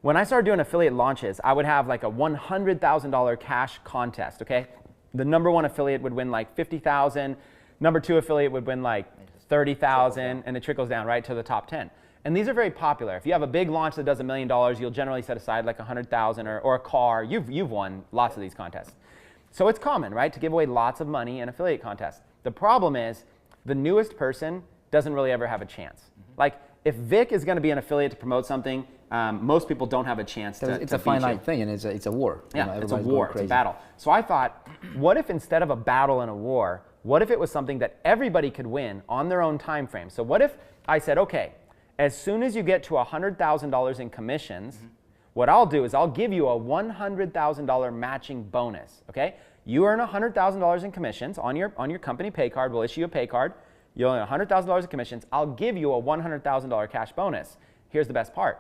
When I started doing affiliate launches, I would have like a $100,000 cash contest, okay? The number 1 affiliate would win like $50,000, number 2 affiliate would win like $30,000, and it trickles down right to the top 10. And these are very popular. If you have a big launch that does $1 million, you'll generally set aside like $100,000 or a car. You've won lots of these contests. So it's common, right, to give away lots of money in affiliate contests. The problem is the newest person doesn't really ever have a chance. Like if Vick is going to be an affiliate to promote something, most people don't have a chance to It's a finite thing, and it's a war. Yeah, you know, it's a war, it's a battle. So I thought, what if instead of a battle and a war, what if it was something that everybody could win on their own time frame? So what if I said, okay, as soon as you get to $100,000 in commissions, what I'll do is I'll give you a $100,000 matching bonus, okay? You earn $100,000 in commissions on your company pay card. We'll issue you a pay card. You'll earn $100,000 in commissions. I'll give you a $100,000 cash bonus. Here's the best part.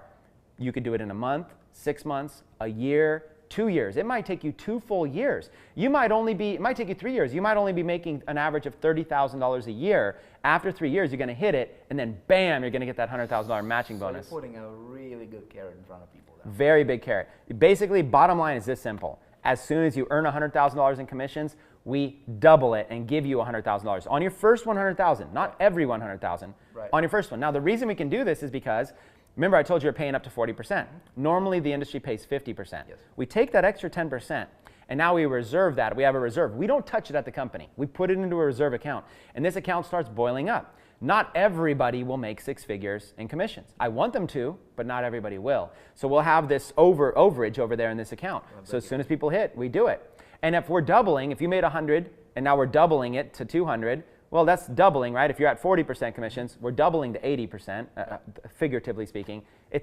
You could do it in a month, 6 months, a year, 2 years. It might take you 2 full years. It might take you 3 years. You might only be making an average of $30,000 a year. After 3 years, you're going to hit it, and then bam, you're going to get that $100,000 matching bonus. So you're putting a really good carrot in front of people. Very big carrot. Basically, bottom line is this simple. As soon as you earn $100,000 in commissions, we double it and give you $100,000 on your first $100,000, not every $100,000, on your first one. Now, the reason we can do this is because, remember I told you you're paying up to 40%. Normally, the industry pays 50%. Yes. We take that extra 10%, and now we reserve that. We have a reserve. We don't touch it at the company. We put it into a reserve account, and this account starts boiling up. Not everybody will make 6 figures in commissions. I want them to, but not everybody will. So we'll have this overage over there in this account. So as soon as people hit, we do it. And if we're doubling, if you made 100 and now we're doubling it to 200, well, that's doubling, right? If you're at 40% commissions, we're doubling to 80%, figuratively speaking.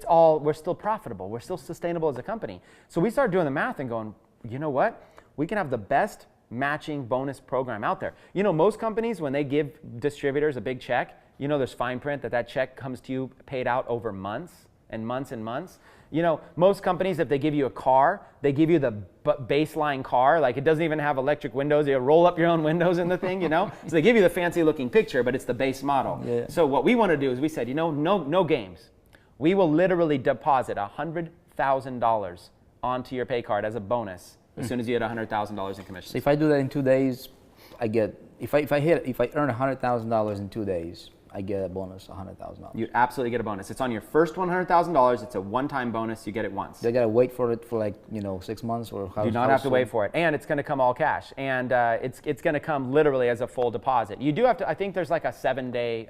We're still profitable. We're still sustainable as a company. So we started doing the math and going, you know what? We can have the best matching bonus program out there. You know, most companies, when they give distributors a big check, you know there's fine print that check comes to you paid out over months and months and months. You know, most companies, if they give you a car, they give you the baseline car. Like, it doesn't even have electric windows. You roll up your own windows in the thing, you know? So they give you the fancy looking picture, but it's the base model. Yeah. So what we want to do is we said, you know, no games. We will literally deposit $100,000 onto your pay card as a bonus as soon as you hit $100,000 in commissions. So if I do that in 2 days, I get, if I earn $100,000 in 2 days, I get a bonus, $100,000. You absolutely get a bonus. It's on your first $100,000. It's a one-time bonus. You get it once. Do I gotta wait for it for like, you know, 6 months or how? You don't have to wait for it, and it's going to come all cash, and it's going to come literally as a full deposit. You do have to. I think there's like a 7-day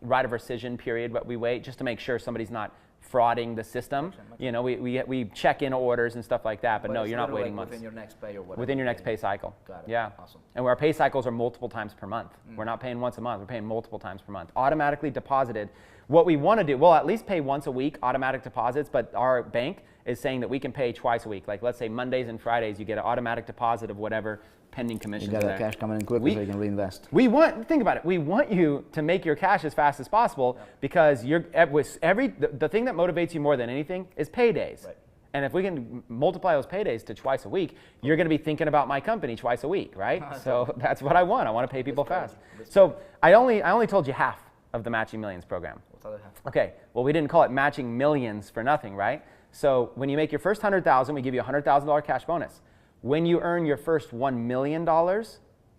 right of rescission period, but we wait just to make sure somebody's not frauding the system. You know, we check in orders and stuff like that, but no, you're not waiting months. Within your next pay or whatever. Within your next pay cycle. Got it. Yeah. Awesome. And our pay cycles are multiple times per month. We're not paying once a month. We're paying multiple times per month. Automatically deposited. What we want to do, we'll at least pay once a week, automatic deposits, but our bank is saying that we can pay twice a week. Like, let's say Mondays and Fridays, you get an automatic deposit of whatever pending commissions You got there. that cash coming in quickly so you can reinvest. Think about it. We want you to make your cash as fast as possible because the thing that motivates you more than anything is paydays. Right. And if we can multiply those paydays to twice a week, you're going to be thinking about my company twice a week, right? So that's what I want. I want to pay people fast. So I only told you half of the Matching Millions program. What's the other half? Okay. Well, we didn't call it Matching Millions for nothing, right? So when you make your first $100,000, we give you a $100,000 cash bonus. When you earn your first $1 million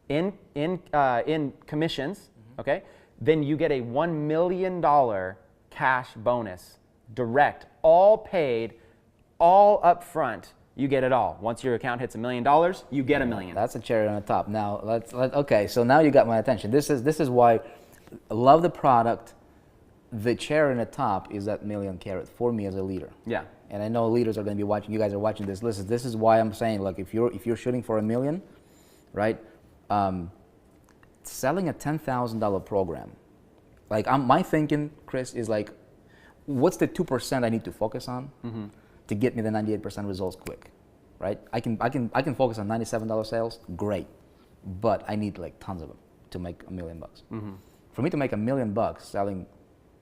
in commissions, okay, then you get a $1 million cash bonus, direct, all paid, all up front. You get it all. Once your account hits $1 million, you get $1 million. That's a cherry on the top. Now okay. So now you got my attention. This is why I love the product. The cherry on the top is that million carrot for me as a leader. Yeah. And I know leaders are going to be watching. You guys are watching this. Listen, this is why I'm saying, like, if you're shooting for $1 million, right? Selling a $10,000 program, like my thinking, Chris, is like, what's the 2% I need to focus on to get me the 98% results quick, right? I can focus on $97 sales, great, but I need like tons of them to make $1 million. For me to make $1 million selling,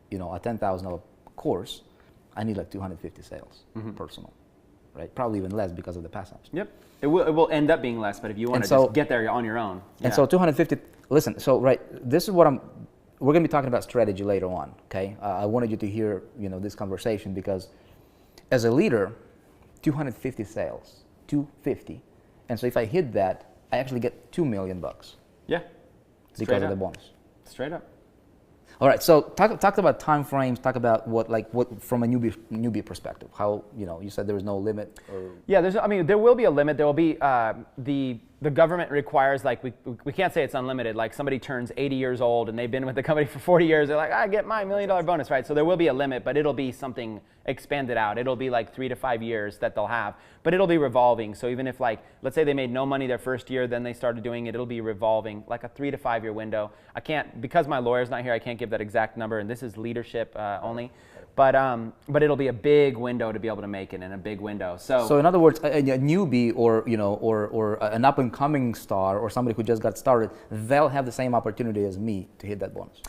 you know, a $10,000 course, I need like 250 sales, personal, right? Probably even less because of the pass-ups. Yep. It will end up being less, but if you want to just get there on your own. And so 250, listen, so right, this is what we're going to be talking about strategy later on, okay? I wanted you to hear, you know, this conversation because as a leader, 250 sales, 250. And so if I hit that, I actually get $2 million. Yeah. Because of the bonus. Straight up. All right, so talk about time frames. Talk about what from a newbie perspective. How, you know, you said there was no limit. Or yeah, there will be a limit. There will be the government requires, like, we can't say it's unlimited. Like, somebody turns 80 years old and they've been with the company for 40 years. They're like, I get my $1 million bonus, right? So there will be a limit, but it'll be something expanded out. It'll be like 3 to 5 years that they'll have, but it'll be revolving. So even if, like, let's say they made no money their first year, then they started doing it, it'll be revolving, like a 3 to 5 year window. I can't, because my lawyer's not here, I can't give that exact number, and this is leadership only. But it'll be a big window to be able to make it, in a big window. So in other words, a newbie or, you know, or an up and coming star or somebody who just got started, they'll have the same opportunity as me to hit that bonus.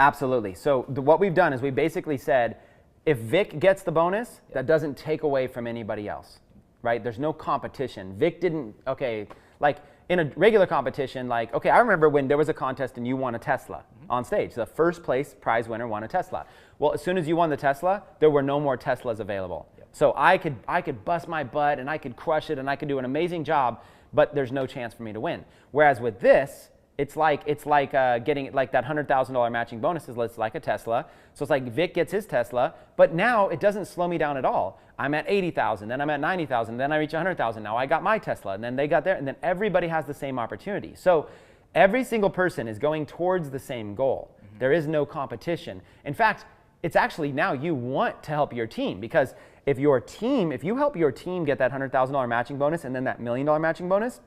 Absolutely. So what we've done is we basically said, if Vic gets the bonus, that doesn't take away from anybody else, right? There's no competition. Vic didn't, okay, like in a regular competition, like, okay, I remember when there was a contest and you won a Tesla on stage. The first place prize winner won a Tesla. Well, as soon as you won the Tesla, there were no more Teslas available. Yep. So I could bust my butt and I could crush it and I could do an amazing job, but there's no chance for me to win. Whereas with this, it's like getting like that $100,000 matching bonus is like a Tesla. So it's like Vic gets his Tesla, but now it doesn't slow me down at all. I'm at 80,000, then I'm at 90,000, then I reach 100,000. Now I got my Tesla, and then they got there, and then everybody has the same opportunity. So every single person is going towards the same goal. There is no competition. In fact, it's actually now you want to help your team, because if you help your team get that $100,000 matching bonus and then that $1 million matching bonus,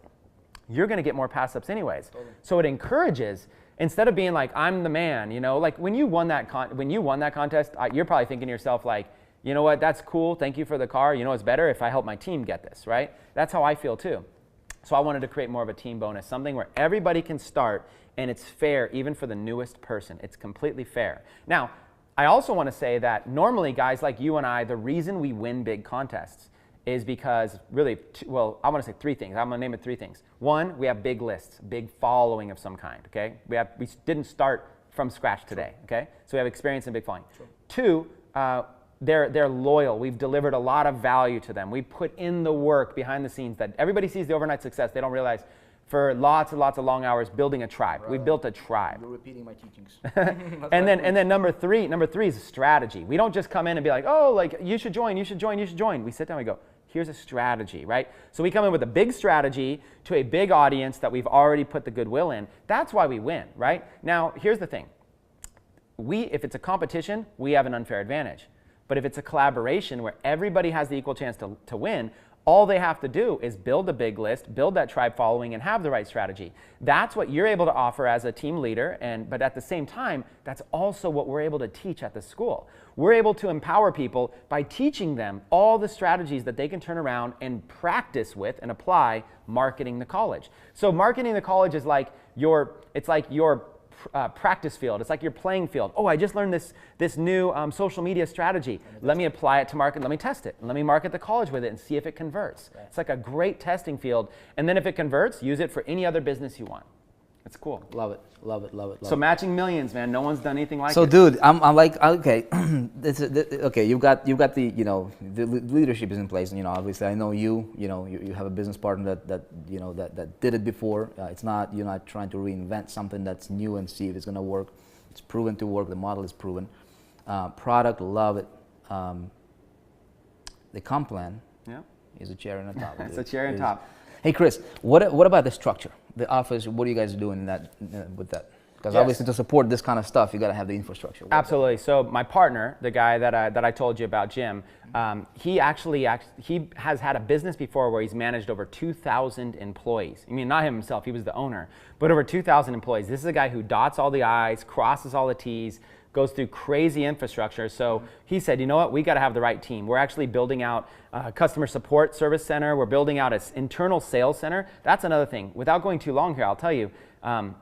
you're going to get more pass ups anyways. Totally. So it encourages, instead of being like, I'm the man, you know, like when you won that contest, you're probably thinking to yourself like, you know what, that's cool, thank you for the car, you know, it's better if I help my team get this, right? That's how I feel too. So I wanted to create more of a team bonus, something where everybody can start and it's fair even for the newest person. It's completely fair. Now, I also want to say that normally guys like you and I, the reason we win big contests is because really, well, I want to say three things. I'm going to name it three things. One, we have big lists, big following of some kind, okay? We didn't start from scratch today, okay? So we have experience in big following. Sure. Two, they're loyal. We've delivered a lot of value to them. We put in the work behind the scenes that everybody sees the overnight success. They don't realize for lots and lots of long hours building a tribe. Right. We've built a tribe. You're repeating my teachings. and then number three is strategy. We don't just come in and be like, oh, like you should join, you should join, you should join. We sit down and we go, here's a strategy, right? So we come in with a big strategy to a big audience that we've already put the goodwill in. That's why we win, right? Now, here's the thing. If it's a competition, we have an unfair advantage. But if it's a collaboration where everybody has the equal chance to win, all they have to do is build a big list, build that tribe following, and have the right strategy. That's what you're able to offer as a team leader, but at the same time, that's also what we're able to teach at the school. We're able to empower people by teaching them all the strategies that they can turn around and practice with and apply marketing the college. So marketing the college is like your practice field. It's like your playing field. Oh, I just learned this new social media strategy. Let me apply it to market. Let me test it. Let me market the college with it and see if it converts. Right. It's like a great testing field. And then if it converts, use it for any other business you want. It's cool. Love it. Love it. Love it. Love so matching millions, man. No one's done anything like it. So, dude, I'm like, okay, okay. You've got the the leadership is in place, and obviously I know you have a business partner that did it before. It's not you're not trying to reinvent something that's new and see if it's gonna work. It's proven to work. The model is proven. Product, love it. The comp plan is a cherry on the top. It's a cherry on top. Hey, Chris, what about the structure? The office, what are you guys doing with that? Because obviously to support this kind of stuff, you got to have the infrastructure. Absolutely. So my partner, the guy that I told you about, Jim, he has had a business before where he's managed over 2,000 employees. I mean, not him himself, he was the owner, but over 2,000 employees. This is a guy who dots all the I's, crosses all the T's, goes through crazy infrastructure. So he said, you know what, we got to have the right team. We're actually building out a customer support service center. We're building out an internal sales center. That's another thing. Without going too long here, I'll tell you,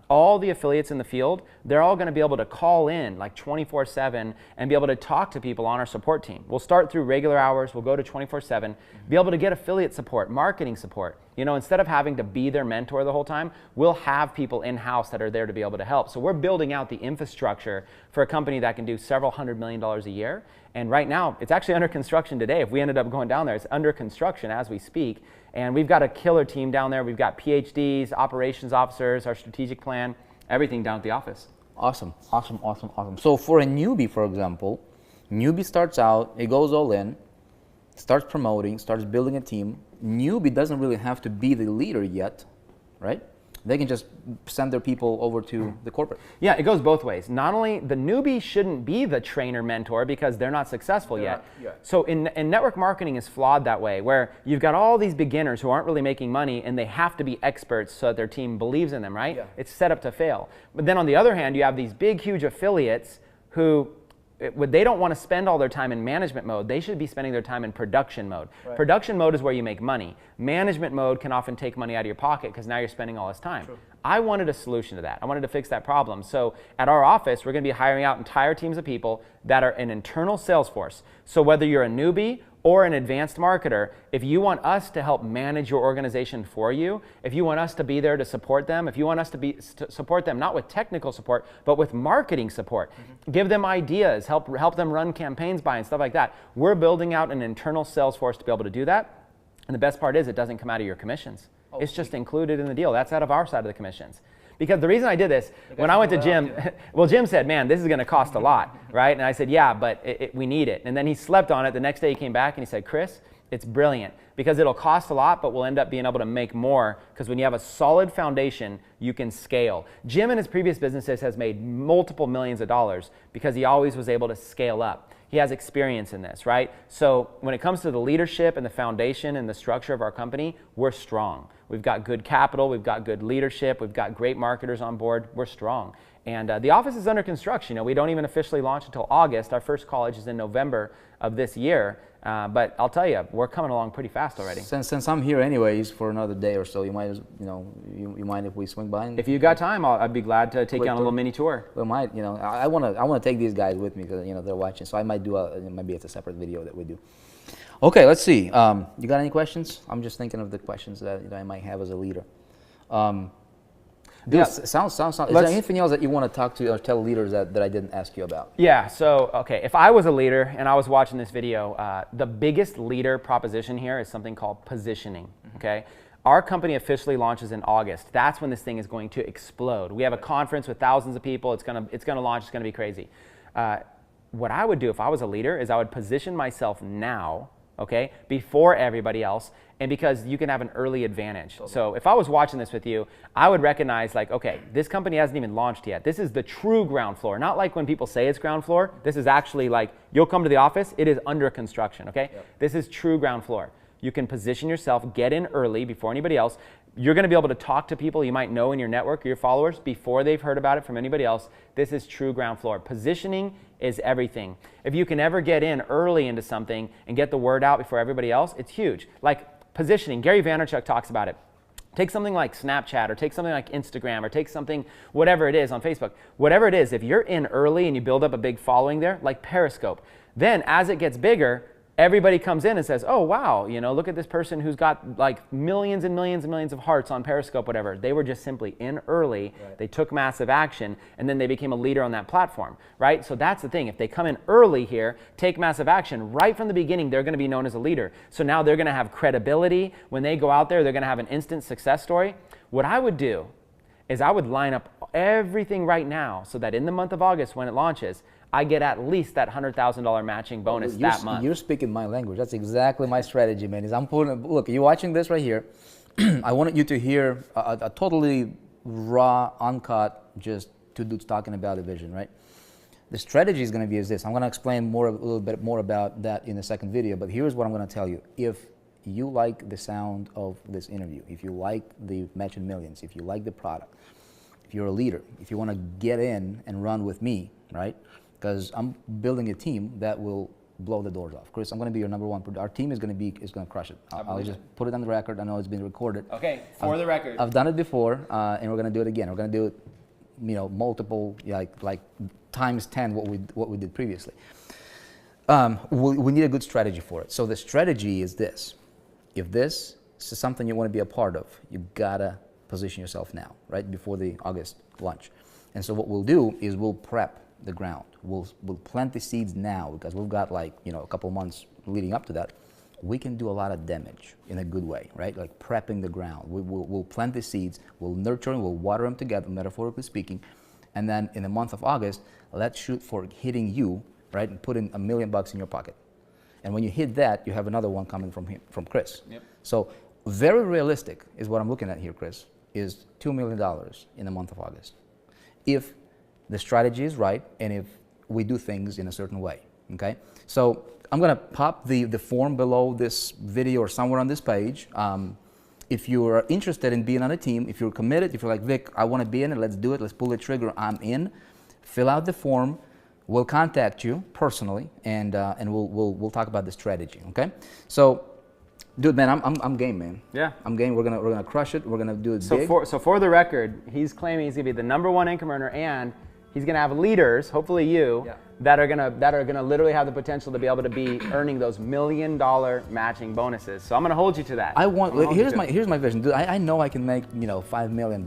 all the affiliates in the field, they're all going to be able to call in like 24/7 and be able to talk to people on our support team. We'll start through regular hours. We'll go to 24/7, be able to get affiliate support, marketing support. Instead of having to be their mentor the whole time, we'll have people in-house that are there to be able to help. So we're building out the infrastructure for a company that can do several $100 million a year. And right now, it's actually under construction today. If we ended up going down there, it's under construction as we speak. And we've got a killer team down there. We've got PhDs, operations officers, our strategic plan, everything down at the office. Awesome, awesome, awesome, awesome. So for a newbie, for example, newbie starts out, it goes all in, starts promoting, starts building a team. Newbie doesn't really have to be the leader yet, right? They can just send their people over to the corporate. Yeah, it goes both ways. Not only the newbie shouldn't be the trainer mentor because they're not successful yet. So in network marketing is flawed that way, where you've got all these beginners who aren't really making money and they have to be experts so that their team believes in them, right? Yeah. It's set up to fail. But then on the other hand, you have these big, huge affiliates who they don't want to spend all their time in management mode. They should be spending their time in production mode. Right. Production mode is where you make money. Management mode can often take money out of your pocket because now you're spending all this time. True. I wanted a solution to that. I wanted to fix that problem. So at our office, we're going to be hiring out entire teams of people that are an internal sales force. So whether you're a newbie or an advanced marketer, if you want us to help manage your organization for you, if you want us to be there to support them, if you want us to support them not with technical support, but with marketing support, give them ideas, help them run campaigns by and stuff like that, we're building out an internal sales force to be able to do that. And the best part is it doesn't come out of your commissions. It's just included in the deal. That's out of our side of the commissions. Because the reason I did this, when I went to Jim, well, Jim said, man, this is going to cost a lot, right? And I said, yeah, but we need it. And then he slept on it. The next day he came back and he said, Chris, it's brilliant because it'll cost a lot, but we'll end up being able to make more because when you have a solid foundation, you can scale. Jim in his previous businesses has made multiple millions of dollars because he always was able to scale up. He has experience in this, right? So when it comes to the leadership and the foundation and the structure of our company, we're strong. We've got good capital, we've got good leadership, we've got great marketers on board, we're strong. And the office is under construction. We don't even officially launch until August. Our first college is in November of this year. But I'll tell you, we're coming along pretty fast already. Since I'm here anyways for another day or so, you might, you mind if we swing by? If you got time, I'd be glad to take you on a little mini tour. We might, I want to take these guys with me because they're watching, so I might do maybe it's a separate video that we do. Okay, let's see. You got any questions? I'm just thinking of the questions that I might have as a leader. Dude, Yeah. sounds. Is there anything else that you want to talk to or tell leaders that I didn't ask you about? Yeah, so, okay, if I was a leader and I was watching this video, the biggest leader proposition here is something called positioning, okay? Our company officially launches in August. That's when this thing is going to explode. We have a conference with thousands of people. It's gonna launch, it's gonna be crazy. What I would do if I was a leader is I would position myself now, okay, before everybody else, and because you can have an early advantage. Totally. So if I was watching this with you, I would recognize like, okay, this company hasn't even launched yet. This is the true ground floor. Not like when people say it's ground floor. This is actually like, you'll come to the office, it is under construction, okay? Yep. This is true ground floor. You can position yourself, get in early before anybody else. You're gonna be able to talk to people you might know in your network or your followers before they've heard about it from anybody else. This is true ground floor. Positioning is everything. If you can ever get in early into something and get the word out before everybody else, it's huge. Like positioning, Gary Vaynerchuk talks about it. Take something like Snapchat or take something like Instagram or take something, whatever it is on Facebook. Whatever it is, if you're in early and you build up a big following there, like Periscope, then as it gets bigger, everybody comes in and says, oh, wow, look at this person who's got like millions and millions and millions of hearts on Periscope, whatever. They were just simply in early. Right. They took massive action, and then they became a leader on that platform, right? So that's the thing. If they come in early here, take massive action, right from the beginning, they're going to be known as a leader. So now they're going to have credibility. When they go out there, they're going to have an instant success story. What I would do is I would line up everything right now so that in the month of August when it launches, I get at least that $100,000 matching bonus that month. You're speaking my language. That's exactly my strategy, man. Look, you're watching this right here. I wanted you to hear a totally raw, uncut, just two dudes talking about the vision, right? The strategy is going to be this. I'm going to explain a little bit more about that in the second video, but here's what I'm going to tell you. If you like the sound of this interview, if you like the Match in Millions, if you like the product, if you're a leader, if you want to get in and run with me, right? Because I'm building a team that will blow the doors off. Chris, I'm going to be your number one. Our team is going to crush it. I'll just put it on the record. I know it's been recorded. Okay, for the record. I've done it before, and we're going to do it again. We're going to do it, multiple, like times 10 what we did previously. We need a good strategy for it. So the strategy is this. If this is something you want to be a part of, you gotta position yourself now, right before the August launch. And so what we'll do is we'll prep the ground. We'll plant the seeds now because we've got a couple months leading up to that. We can do a lot of damage in a good way, right? Like prepping the ground. We'll plant the seeds, we'll nurture them, we'll water them together, metaphorically speaking, and then in the month of August, let's shoot for hitting you, right, and putting $1 million in your pocket. And when you hit that, you have another one coming from Chris. Yep. So very realistic is what I'm looking at here, Chris, is $2 million in the month of August. If the strategy is right and if we do things in a certain way, okay? So I'm gonna pop the form below this video or somewhere on this page. If you're interested in being on a team, if you're committed, if you're like, Vic, I wanna be in it, let's do it, let's pull the trigger, I'm in, fill out the form. We'll contact you personally, and we'll talk about the strategy. Okay, so, dude, man, I'm game, man. Yeah, I'm game. We're gonna crush it. We're gonna do it big. So for the record, he's claiming he's gonna be the #1 income earner, and he's gonna have leaders, hopefully you, that are gonna literally have the potential to be able to be earning those $1 million matching bonuses. So I'm gonna hold you to that. Here's my vision, dude. I know I can make $5 million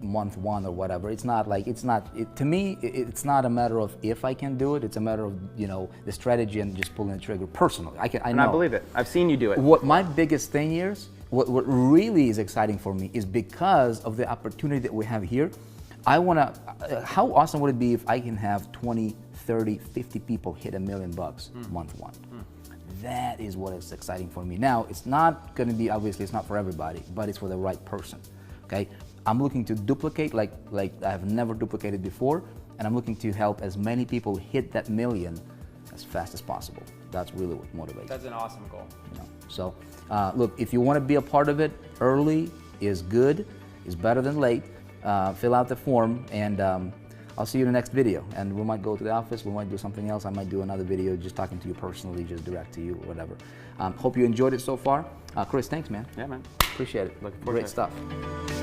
month one or whatever. To me, it's not a matter of if I can do it, it's a matter of the strategy and just pulling the trigger personally. I know. I believe it. I've seen you do it. What my biggest thing is, what really is exciting for me is because of the opportunity that we have here. How awesome would it be if I can have 20, 30, 50 people hit $1 million month one? That is what is exciting for me. Now, it's not going to be, obviously it's not for everybody, but it's for the right person, okay? I'm looking to duplicate like I have never duplicated before, and I'm looking to help as many people hit that $1 million as fast as possible. That's really what motivates. That's an awesome goal. So, look, if you want to be a part of it, early is good, is better than late. Fill out the form, and I'll see you in the next video, and we might go to the office, we might do something else, I might do another video just talking to you personally, just direct to you, or whatever. Hope you enjoyed it so far. Chris, thanks, man. Yeah, man. Appreciate it. Looking forward to it. Great stuff.